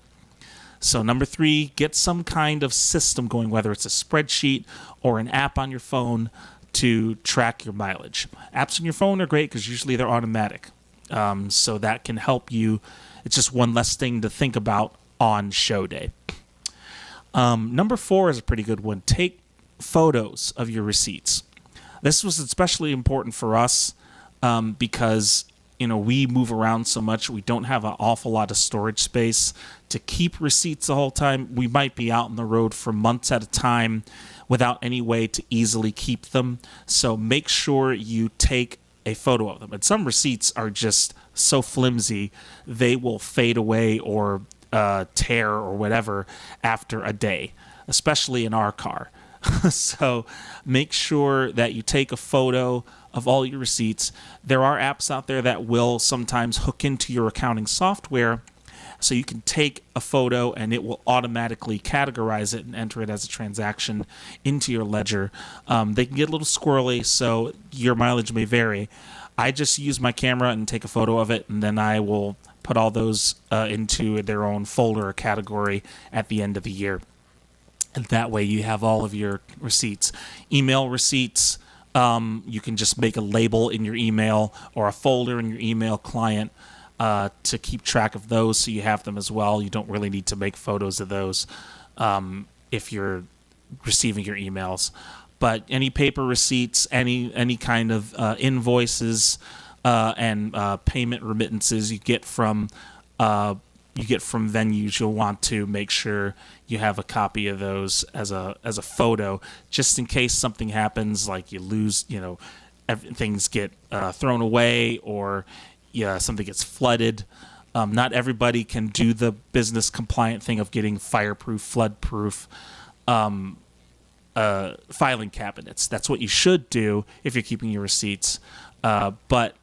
So number 3, get some kind of system going, whether it's a spreadsheet or an app on your phone to track your mileage. Apps on your phone are great because usually they're automatic. So that can help you. It's just one less thing to think about on show day. Number 4 is a pretty good one. Take photos of your receipts. This was especially important for us because we move around so much. We don't have an awful lot of storage space to keep receipts the whole time. We might be out on the road for months at a time without any way to easily keep them. So make sure you take a photo of them. And some receipts are just so flimsy, they will fade away or tear or whatever after a day, especially in our car. So make sure that you take a photo of all your receipts. There are apps out there that will sometimes hook into your accounting software, so you can take a photo and it will automatically categorize it and enter it as a transaction into your ledger. They can get a little squirrely, so your mileage may vary. I just use my camera and take a photo of it, and then I will put all those into their own folder or category at the end of the year. And that way you have all of your receipts. Email receipts, you can just make a label in your email or a folder in your email client to keep track of those, so you have them as well. You don't really need to make photos of those if you're receiving your emails. But any paper receipts, any kind of invoices and payment remittances you get from venues, you'll want to make sure you have a copy of those as a photo, just in case something happens, like you lose, things get thrown away, or something gets flooded. Not everybody can do the business compliant thing of getting fireproof, flood-proof filing cabinets. That's what you should do if you're keeping your receipts. But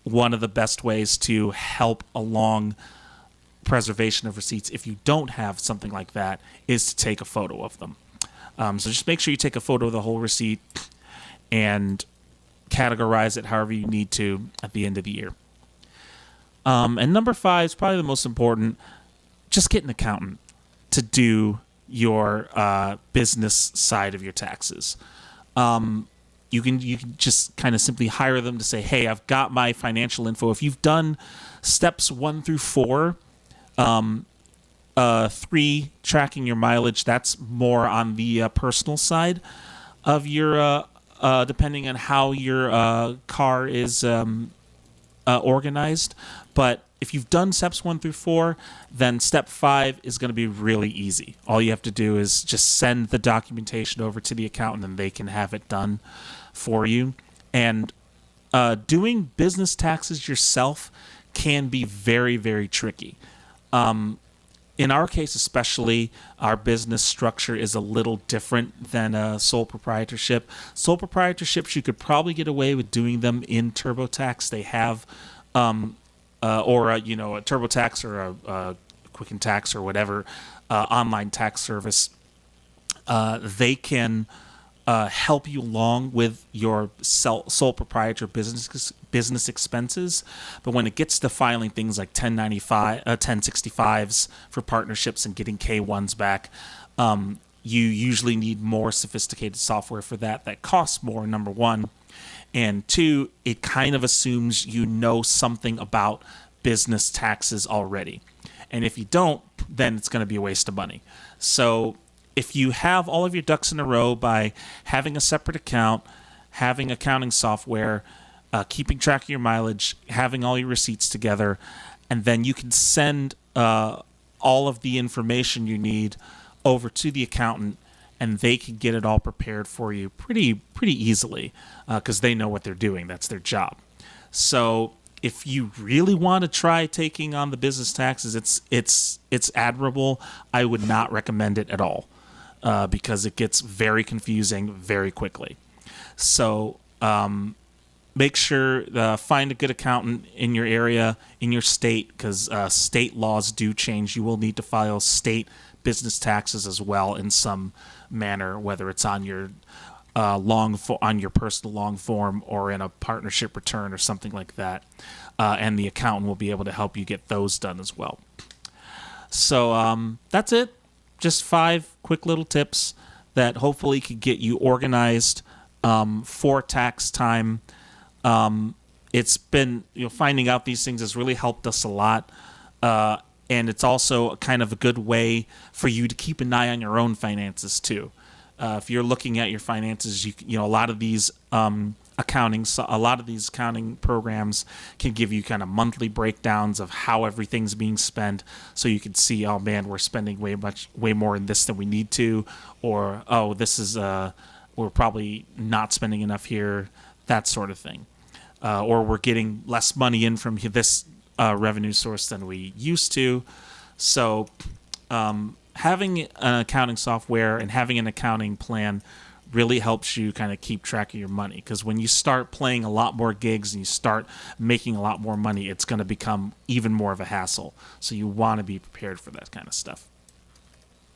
one of the best ways to help along preservation of receipts, if you don't have something like that, is to take a photo of them. So just make sure you take a photo of the whole receipt and categorize it however you need to at the end of the year. And number 5 is probably the most important. Just get an accountant to do your business side of your taxes. You can just kind of simply hire them to say, hey, I've got my financial info. If you've done steps 1 through 4, 3, tracking your mileage, that's more on the personal side of your, depending on how your car is organized. But if you've done steps 1 through 4, then step 5 is going to be really easy. All you have to do is just send the documentation over to the accountant, and they can have it done for you. And doing business taxes yourself can be very, very tricky. in our case especially, our business structure is a little different than a sole proprietorship. Sole proprietorships, you could probably get away with doing them in TurboTax. They have, a TurboTax or a Quicken Tax or whatever online tax service. They can help you along with your sole proprietor business expenses. But when it gets to filing things like 1065s for partnerships and getting K1s back, you usually need more sophisticated software for that. That costs more, number one. And two, it kind of assumes you know something about business taxes already. And if you don't, then it's going to be a waste of money. So if you have all of your ducks in a row by having a separate account, having accounting software, keeping track of your mileage, having all your receipts together, and then you can send all of the information you need over to the accountant, and they can get it all prepared for you pretty easily because they know what they're doing. That's their job. So if you really want to try taking on the business taxes, it's admirable. I would not recommend it at all. Because it gets very confusing very quickly. So make sure find a good accountant in your area, in your state, because state laws do change. You will need to file state business taxes as well in some manner, whether it's on your on your personal long form or in a partnership return or something like that. And the accountant will be able to help you get those done as well. So that's it. Just 5 quick little tips that hopefully could get you organized for tax time. It's been, finding out these things has really helped us a lot. And it's also kind of a good way for you to keep an eye on your own finances too. If you're looking at your finances, a lot of these accounting programs can give you kind of monthly breakdowns of how everything's being spent, so you can see, oh man, we're spending way more in this than we need to, or oh, this is we're probably not spending enough here, that sort of thing, or we're getting less money in from this revenue source than we used to. So having an accounting software and having an accounting plan really helps you kind of keep track of your money, because when you start playing a lot more gigs and you start making a lot more money, it's going to become even more of a hassle. So you want to be prepared for that kind of stuff.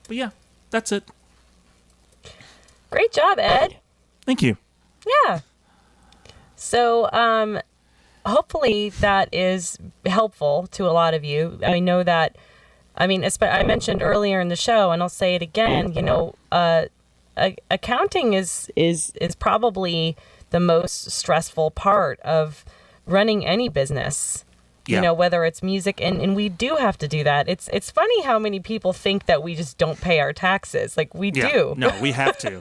But yeah, that's it. Great job, Ed. Thank you. Yeah. So hopefully that is helpful to a lot of you. I know that, I mentioned earlier in the show, and I'll say it again, accounting is probably the most stressful part of running any business. Yeah. Whether it's music, and we do have to do that. It's funny how many people think that we just don't pay our taxes. Like, we do. No, we have to.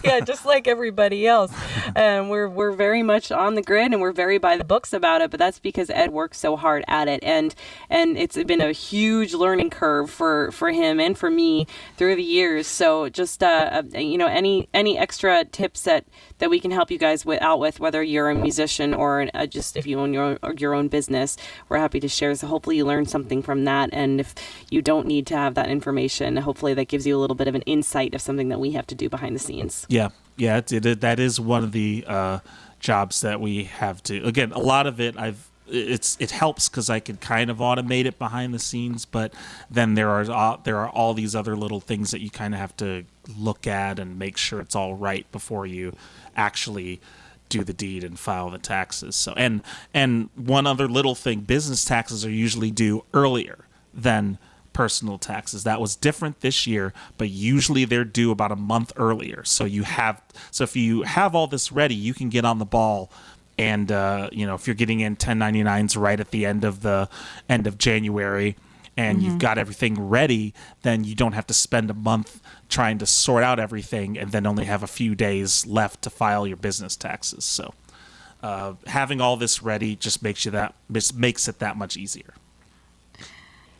Yeah, just like everybody else. And we're very much on the grid, and we're very by the books about it, but that's because Ed works so hard at it. And it's been a huge learning curve for him and for me through the years. So just any extra tips that we can help you guys out with, whether you're a musician or just if you own your own business, we're happy to share. So hopefully you learn something from that. And if you don't need to have that information, hopefully that gives you a little bit of an insight of something that we have to do behind the scenes. Yeah. That is one of the jobs that we have to. Again, a lot of it it helps because I can kind of automate it behind the scenes, but then there are all these other little things that you kind of have to look at and make sure it's all right before you actually do the deed and file the taxes. So and one other little thing, business taxes are usually due earlier than personal taxes. That was different this year, but usually they're due about a month earlier. So if you have all this ready, you can get on the ball. And if you're getting in 1099s right at the end of January, and you've got everything ready, then you don't have to spend a month trying to sort out everything and then only have a few days left to file your business taxes. So having all this ready just makes it that much easier.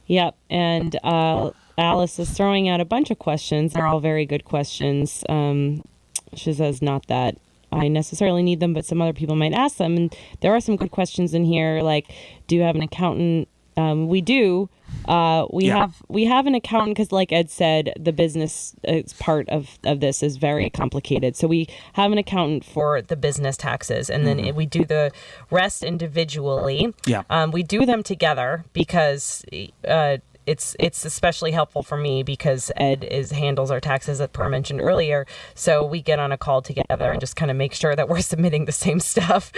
Yep. And Alice is throwing out a bunch of questions. They're all very good questions. She says, not that I necessarily need them, but some other people might ask them. And there are some good questions in here, like, do you have an accountant? We do. We have an accountant because, like Ed said, the business part of this is very complicated. So we have an accountant for the business taxes, and then we do the rest individually. Yeah. We do them together because it's especially helpful for me because Ed handles our taxes, as Per mentioned earlier. So we get on a call together and just kind of make sure that we're submitting the same stuff,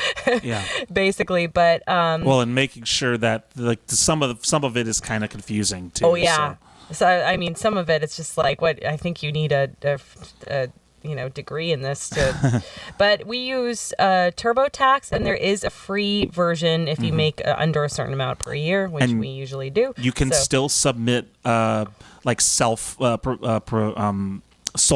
basically. But well, and making sure that like some of it is kind of confusing too. Oh yeah. So I mean, some of it's just like what I think you need a degree in this to, but we use TurboTax, and there is a free version if you make under a certain amount per year, which we usually do. You can still submit like sole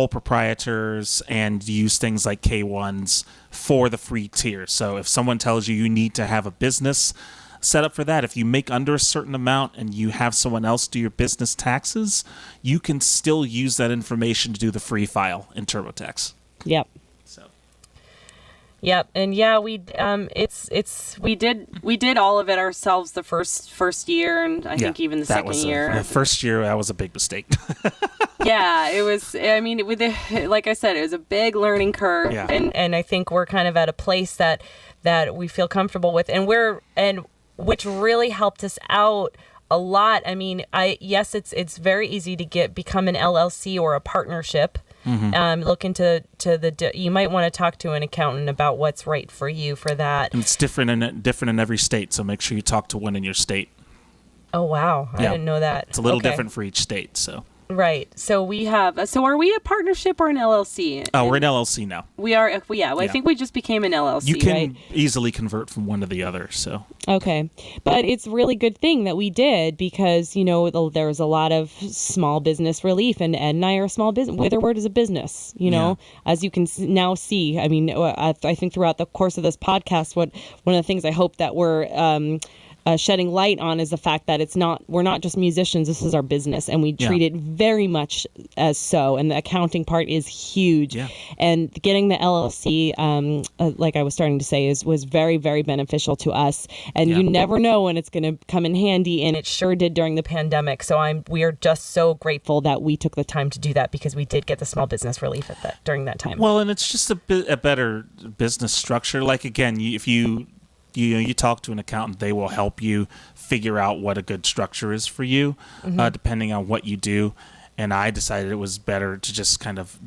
proprietors and use things like K1s for the free tier. So if someone tells you need to have a business set up for that, if you make under a certain amount and you have someone else do your business taxes, you can still use that information to do the free file in TurboTax. Yep. So. Yep, and yeah, we did all of it ourselves the first year, and I think even the second year. The first year, that was a big mistake. Yeah, it was. I mean, like I said, it was a big learning curve, and I think we're kind of at a place that we feel comfortable with, and which really helped us out a lot. I mean, it's very easy to become an LLC or a partnership. Look into you might want to talk to an accountant about what's right for you for that. And it's different in every state, so make sure you talk to one in your state. Oh wow, I didn't know that. It's a little different for each state, so. Right. So we have. So are we a partnership or an LLC? Oh, we're an LLC now. We are. Yeah. I think we just became an LLC. You can easily convert from one to the other. So. Okay, but it's a really good thing that we did because there was a lot of small business relief, and Ed and I are a small business. Witherword is a business. As you can now see. I mean, I think throughout the course of this podcast, one of the things I hope that we're shedding light on is the fact that we're not just musicians. This is our business, and we treat it very much as so. And the accounting part is huge. Yeah. And getting the LLC, like I was starting to say, was very, very beneficial to us. And you never know when it's going to come in handy, and it sure did during the pandemic. So we are just so grateful that we took the time to do that because we did get the small business relief during that time. Well, and it's just a better business structure. Like again, if you talk to an accountant, they will help you figure out what a good structure is for you, depending on what you do. And I decided it was better to just kind of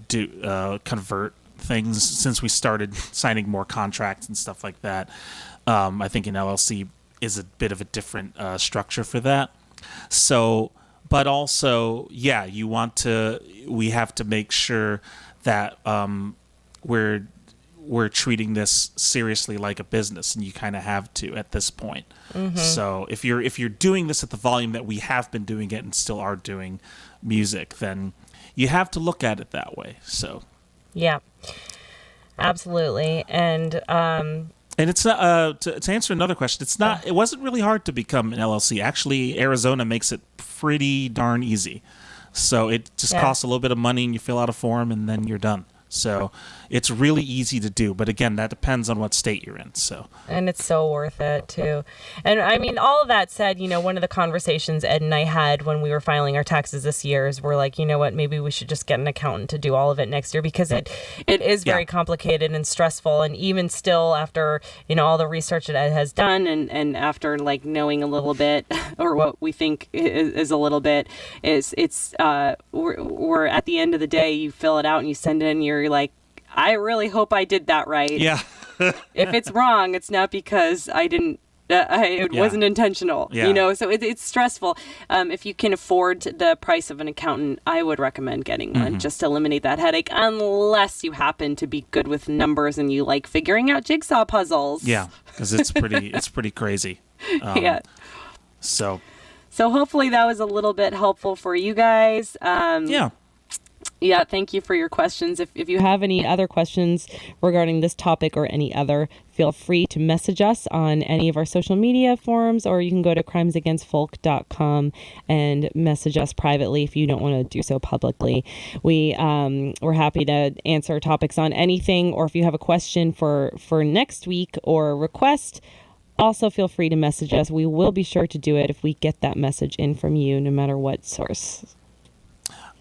convert things since we started signing more contracts and stuff like that. I think an LLC is a bit of a different structure for that. So, but also, we have to make sure that we're treating this seriously like a business, and you kind of have to at this point. So if you're doing this at the volume that we have been doing it and still are doing music, then you have to look at it that way. So yeah, absolutely. And it's not to answer another question. It wasn't really hard to become an LLC. Actually, Arizona makes it pretty darn easy. So it just costs a little bit of money, and you fill out a form, and then you're done. So it's really easy to do. But again, that depends on what state you're in. So. And it's so worth it, too. And I mean, all of that said, one of the conversations Ed and I had when we were filing our taxes this year is we're like, you know what, maybe we should just get an accountant to do all of it next year because it is very complicated and stressful. And even still after, all the research that Ed has done and after like knowing a little bit or what we think is a little bit we're at the end of the day, you fill it out and you send it in, you're like, I really hope I did that right. Yeah. If it's wrong, it's not because I didn't. It wasn't intentional. Yeah. So it's stressful. If you can afford the price of an accountant, I would recommend getting one just to eliminate that headache. Unless you happen to be good with numbers and you like figuring out jigsaw puzzles. Yeah, because it's pretty crazy. Yeah. So hopefully that was a little bit helpful for you guys. Yeah, thank you for your questions. If you have any other questions regarding this topic or any other, feel free to message us on any of our social media forums, or you can go to crimesagainstfolk.com and message us privately if you don't want to do so publicly. We're happy to answer topics on anything, or if you have a question for next week or a request, Also, feel free to message us. We will be sure to do it if we get that message in from you, no matter what source.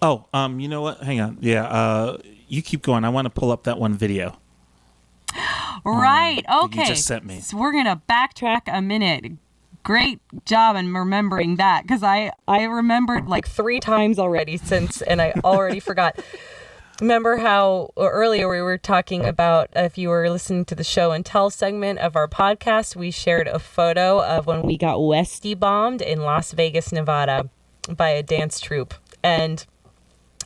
Oh, you know what? Hang on. Yeah, you keep going. I want to pull up that one video. Right. That Okay. you just sent me. So we're going to backtrack a minute. Great job in remembering that, because I remembered like 3 times already and I already forgot. Remember how earlier we were talking about, if you were listening to the show and tell segment of our podcast, we shared a photo of when we got Westy bombed in Las Vegas, Nevada by a dance troupe. And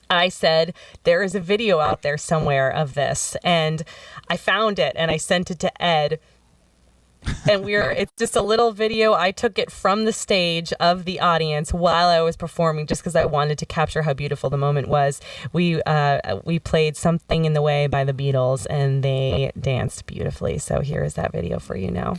I said, there is a video out there somewhere of this. And I found it and I sent it to Ed. And it's just a little video. I took it from the stage of the audience while I was performing, just because I wanted to capture how beautiful the moment was. We played Something in the Way by the Beatles, and they danced beautifully. So here is that video for you now.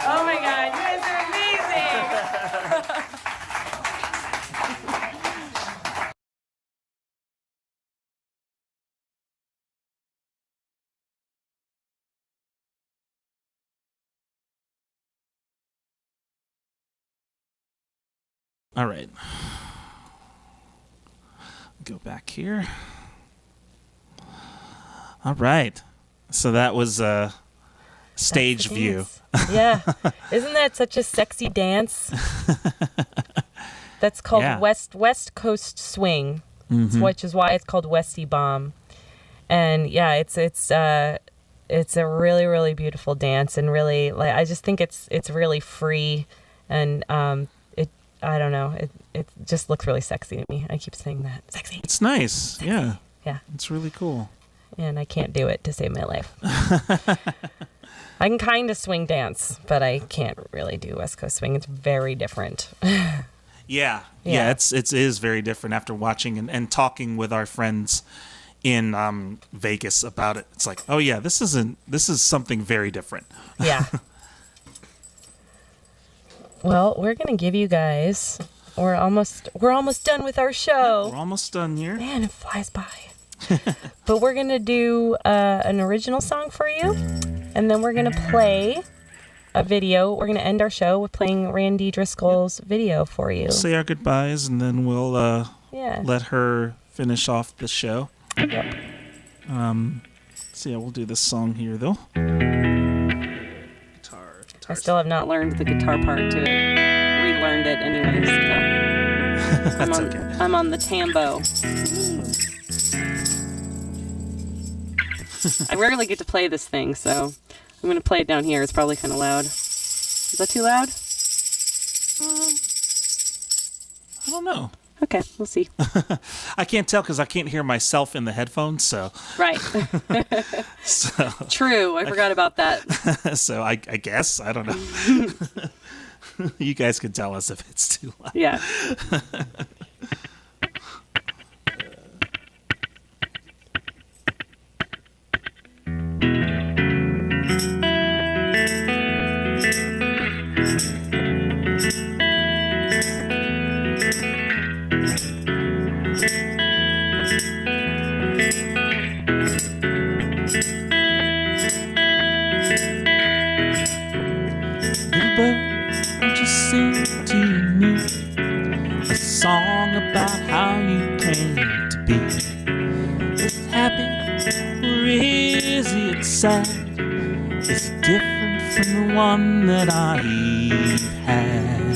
Oh my God, you guys are amazing! All right. Go back here. All right. So that was a stage view. Yeah. Isn't that such a sexy dance? That's called West Coast Swing, which is why it's called Westy Bomb. And yeah, it's a really, really beautiful dance, and really, like, I just think it's really free, and I don't know, it just looks really sexy to me. I keep saying that. Sexy. It's nice. Sexy. Yeah. Yeah. It's really cool. And I can't do it to save my life. I can kind of swing dance, but I can't really do West Coast swing. It's very different. Yeah. It is very different after watching and talking with our friends in Vegas about it. It's like, oh yeah, this is something very different. Yeah. Well, we're gonna give you guys. We're almost done with our show. We're almost done here. Man, it flies by. But we're gonna do an original song for you, and then we're gonna play a video. We're gonna end our show with playing Randi Driscoll's video for you. Say our goodbyes, and then we'll let her finish off the show. Yep. So yeah, we'll do this song here though. I still have not learned the guitar part to it. Relearned it anyways. So. That's okay. I'm on the tambo. I rarely get to play this thing, so I'm going to play it down here. It's probably kind of loud. Is that too loud? I don't know. Okay, we'll see. I can't tell because I can't hear myself in the headphones. So Right. so True. I forgot about that. so I guess I don't know. You guys can tell us if it's too loud. Yeah. Little bird, won't you sing to me a song about how you came to be? Is it happy or is it sad? Is it different from the one that I've had?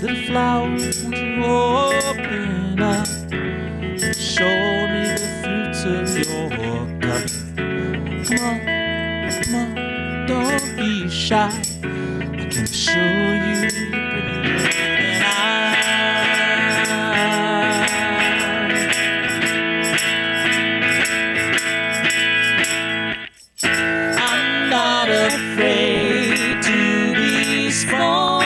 Little flower, won't you open up? Show me the fruits of your cup. Come on, don't be shy. I can show you prettier than I'm not afraid to be small.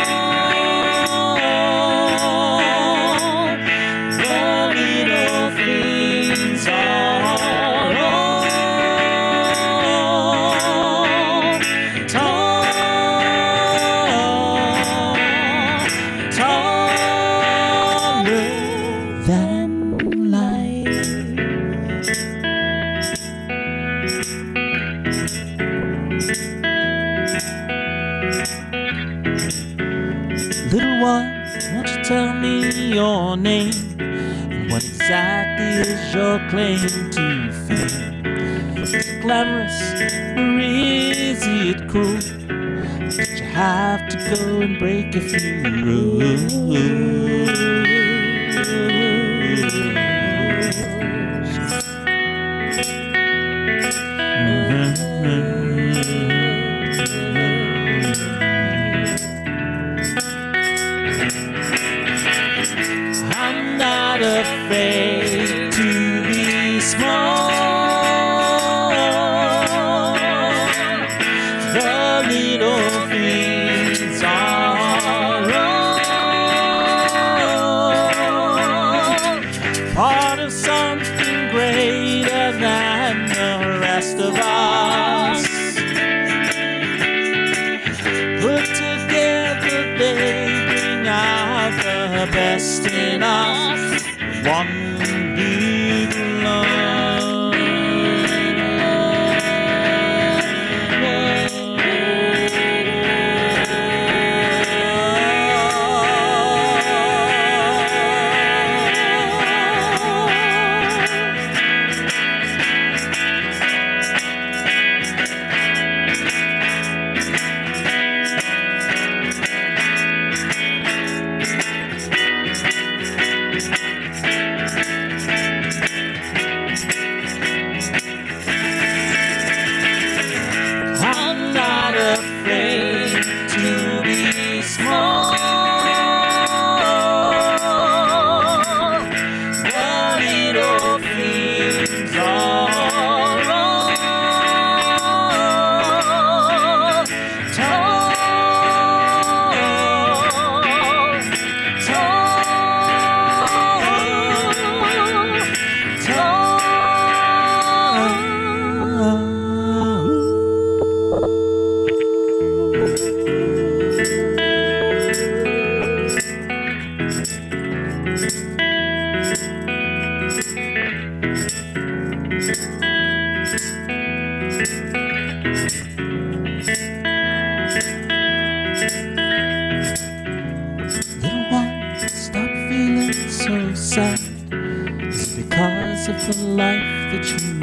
Little one, won't you tell me your name? And what exactly is your claim to fame? Is it glamorous or is it cruel? Did you have to go and break a few rules? I'm not afraid to be small. The little things are all part of something greater than the rest of us. Put together they bring out the best in us. One big love. I'm not afraid to be small. The little things are all tall, Little one, stop feeling so sad. Is it because of the life that you've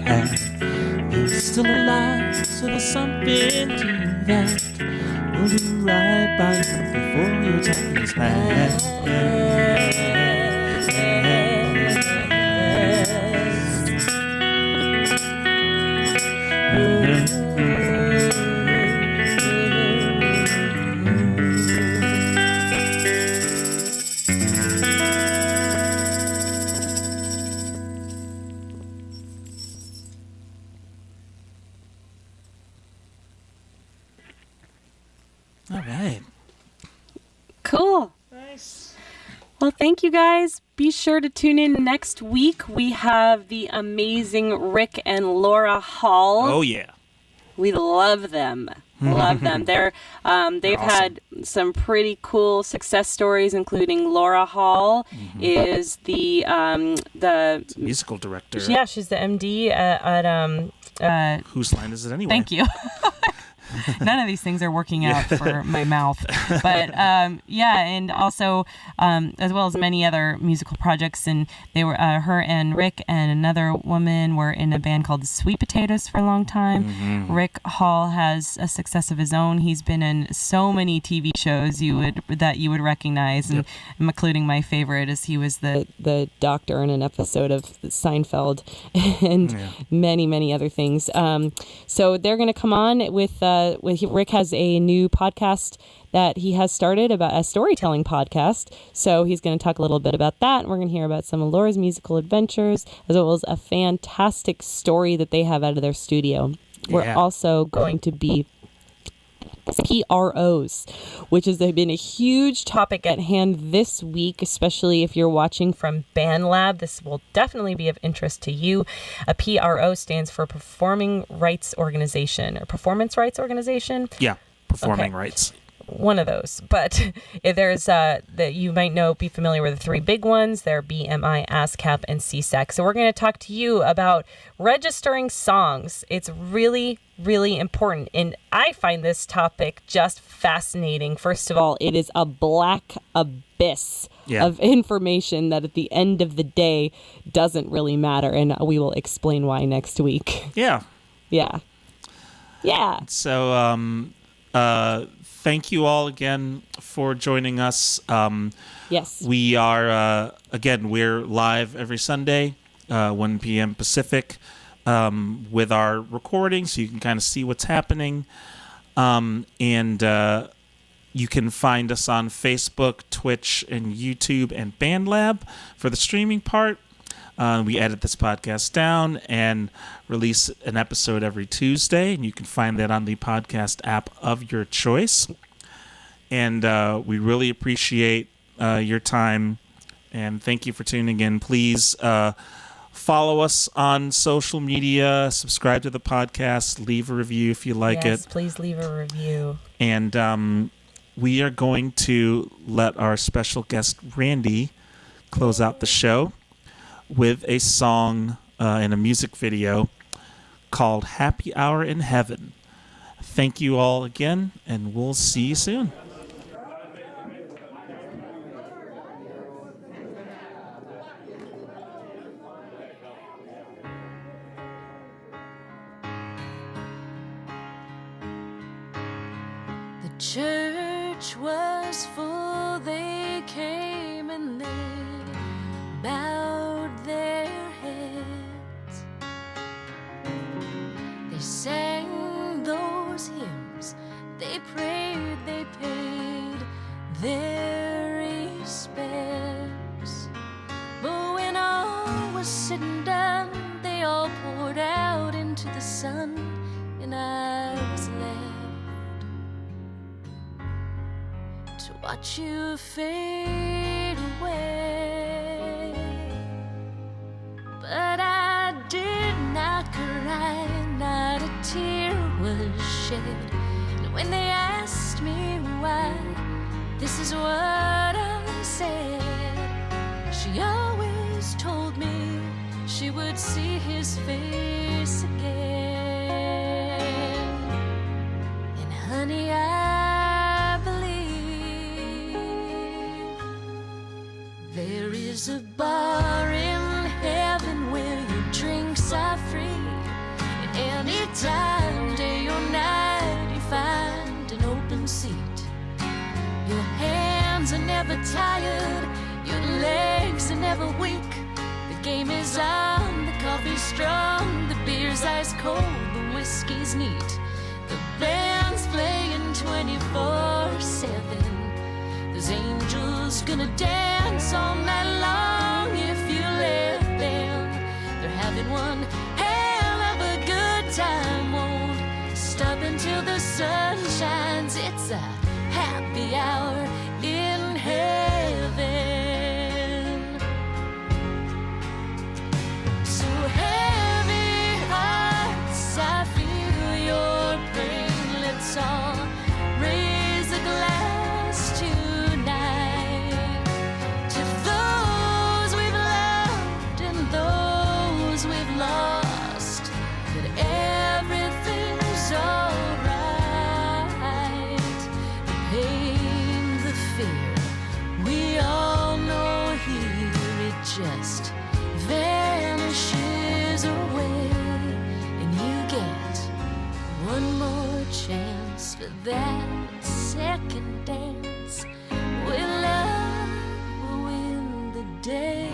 had? You're still alive, so there's something to that. We'll do right by you before your time is past. Mm-hmm. All right. Cool. Nice. Well, thank you guys. Be sure to tune in next week. We have the amazing Rick and Laura Hall. Oh, yeah. We love them. Love them. They've awesome. had some pretty cool success stories, including Laura Hall is the Musical director. Yeah, she's the MD at Whose line is it anyway? Thank you. None of these things are working out for my mouth. But yeah, and also as well as many other musical projects. And they were her and Rick and another woman were in a band called the Sweet Potatoes for a long time. Rick Hall has a success of his own. He's been in so many TV shows that you would recognize, and including my favorite is he was the doctor in an episode of Seinfeld, and many other things. So they're going to come on with Rick has a new podcast that he has started, about a storytelling podcast. So he's going to talk a little bit about that. And we're going to hear about some of Laura's musical adventures, as well as a fantastic story that they have out of their studio. We're also going to be PROs, which has been a huge topic at hand this week, especially if you're watching from BandLab. This will definitely be of interest to you. A PRO stands for Performing Rights Organization, or Performance Rights Organization. Yeah, performing rights. One of those, but there's that you might be familiar with the three big ones. They're BMI, ASCAP, and CSAC. So we're going to talk to you about registering songs. It's really, really important, and I find this topic just fascinating. First of all, it is a black abyss of information that at the end of the day doesn't really matter, and we will explain why next week. Yeah. So thank you all again for joining us. Yes. We are, we're live every Sunday, 1 p.m. Pacific, with our recording, so you can kind of see what's happening. And you can find us on Facebook, Twitch, and YouTube, and BandLab for the streaming part. We edit this podcast down and release an episode every Tuesday, and you can find that on the podcast app of your choice. And we really appreciate your time, and thank you for tuning in. Please follow us on social media, subscribe to the podcast, leave a review if you like it. Yes, please leave a review. And we are going to let our special guest, Randi, close out the show with a song and a music video called Happy Hour in Heaven. Thank you all again, and we'll see you soon. The church was full, they came and they bowed their heads. They sang those hymns, they prayed, they paid their respects. But when all was said and done, they all poured out into the sun, and I was left to watch you fade away. But I did not cry, not a tear was shed. And when they asked me why, this is what I said. She always told me she would see his face again. And honey, I believe there is a bar in heaven where your drinks are free. And any time, day or night, you find an open seat. Your hands are never tired, your legs are never weak. The game is on, the coffee's strong, the beer's ice cold, the whiskey's neat. The band's playing 24/7. There's angels gonna dance all night long if you let them. They're having one hell of a good time, won't stop until the sun shines. It's a happy hour in heaven. So heavy hearts, I feel your pain. Let's all raise a glass tonight to those we've loved and those we've lost, that everything's alright. The pain, the fear, we all know here, it just vanishes away, and you get one more chance for that second dance, where love will win the day.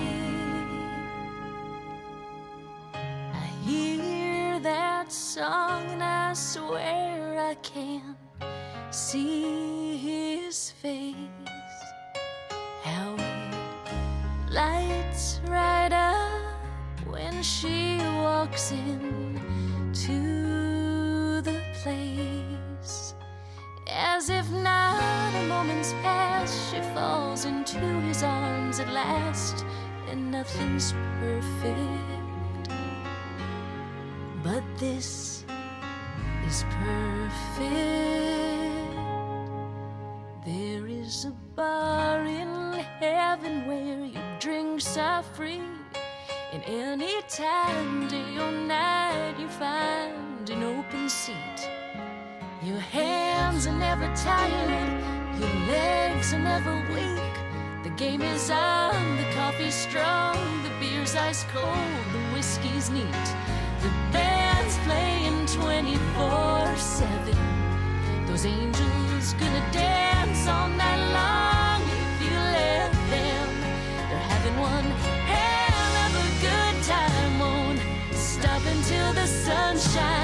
I hear that song and I swear I can see his face, how it lights right up when she walks in to the place. As if not a moment's passed, she falls into his arms at last, and nothing's perfect, but this is perfect. There is a bar in heaven where your drinks are free, and any time, day or night, you find an open seat. Your hands are never tired, your legs are never weak. The game is on, the coffee's strong, the beer's ice cold, the whiskey's neat. The band's playing 24/7. Those angels gonna dance all night long if you let them. They're having one hell of a good time, won't stop until the sun shines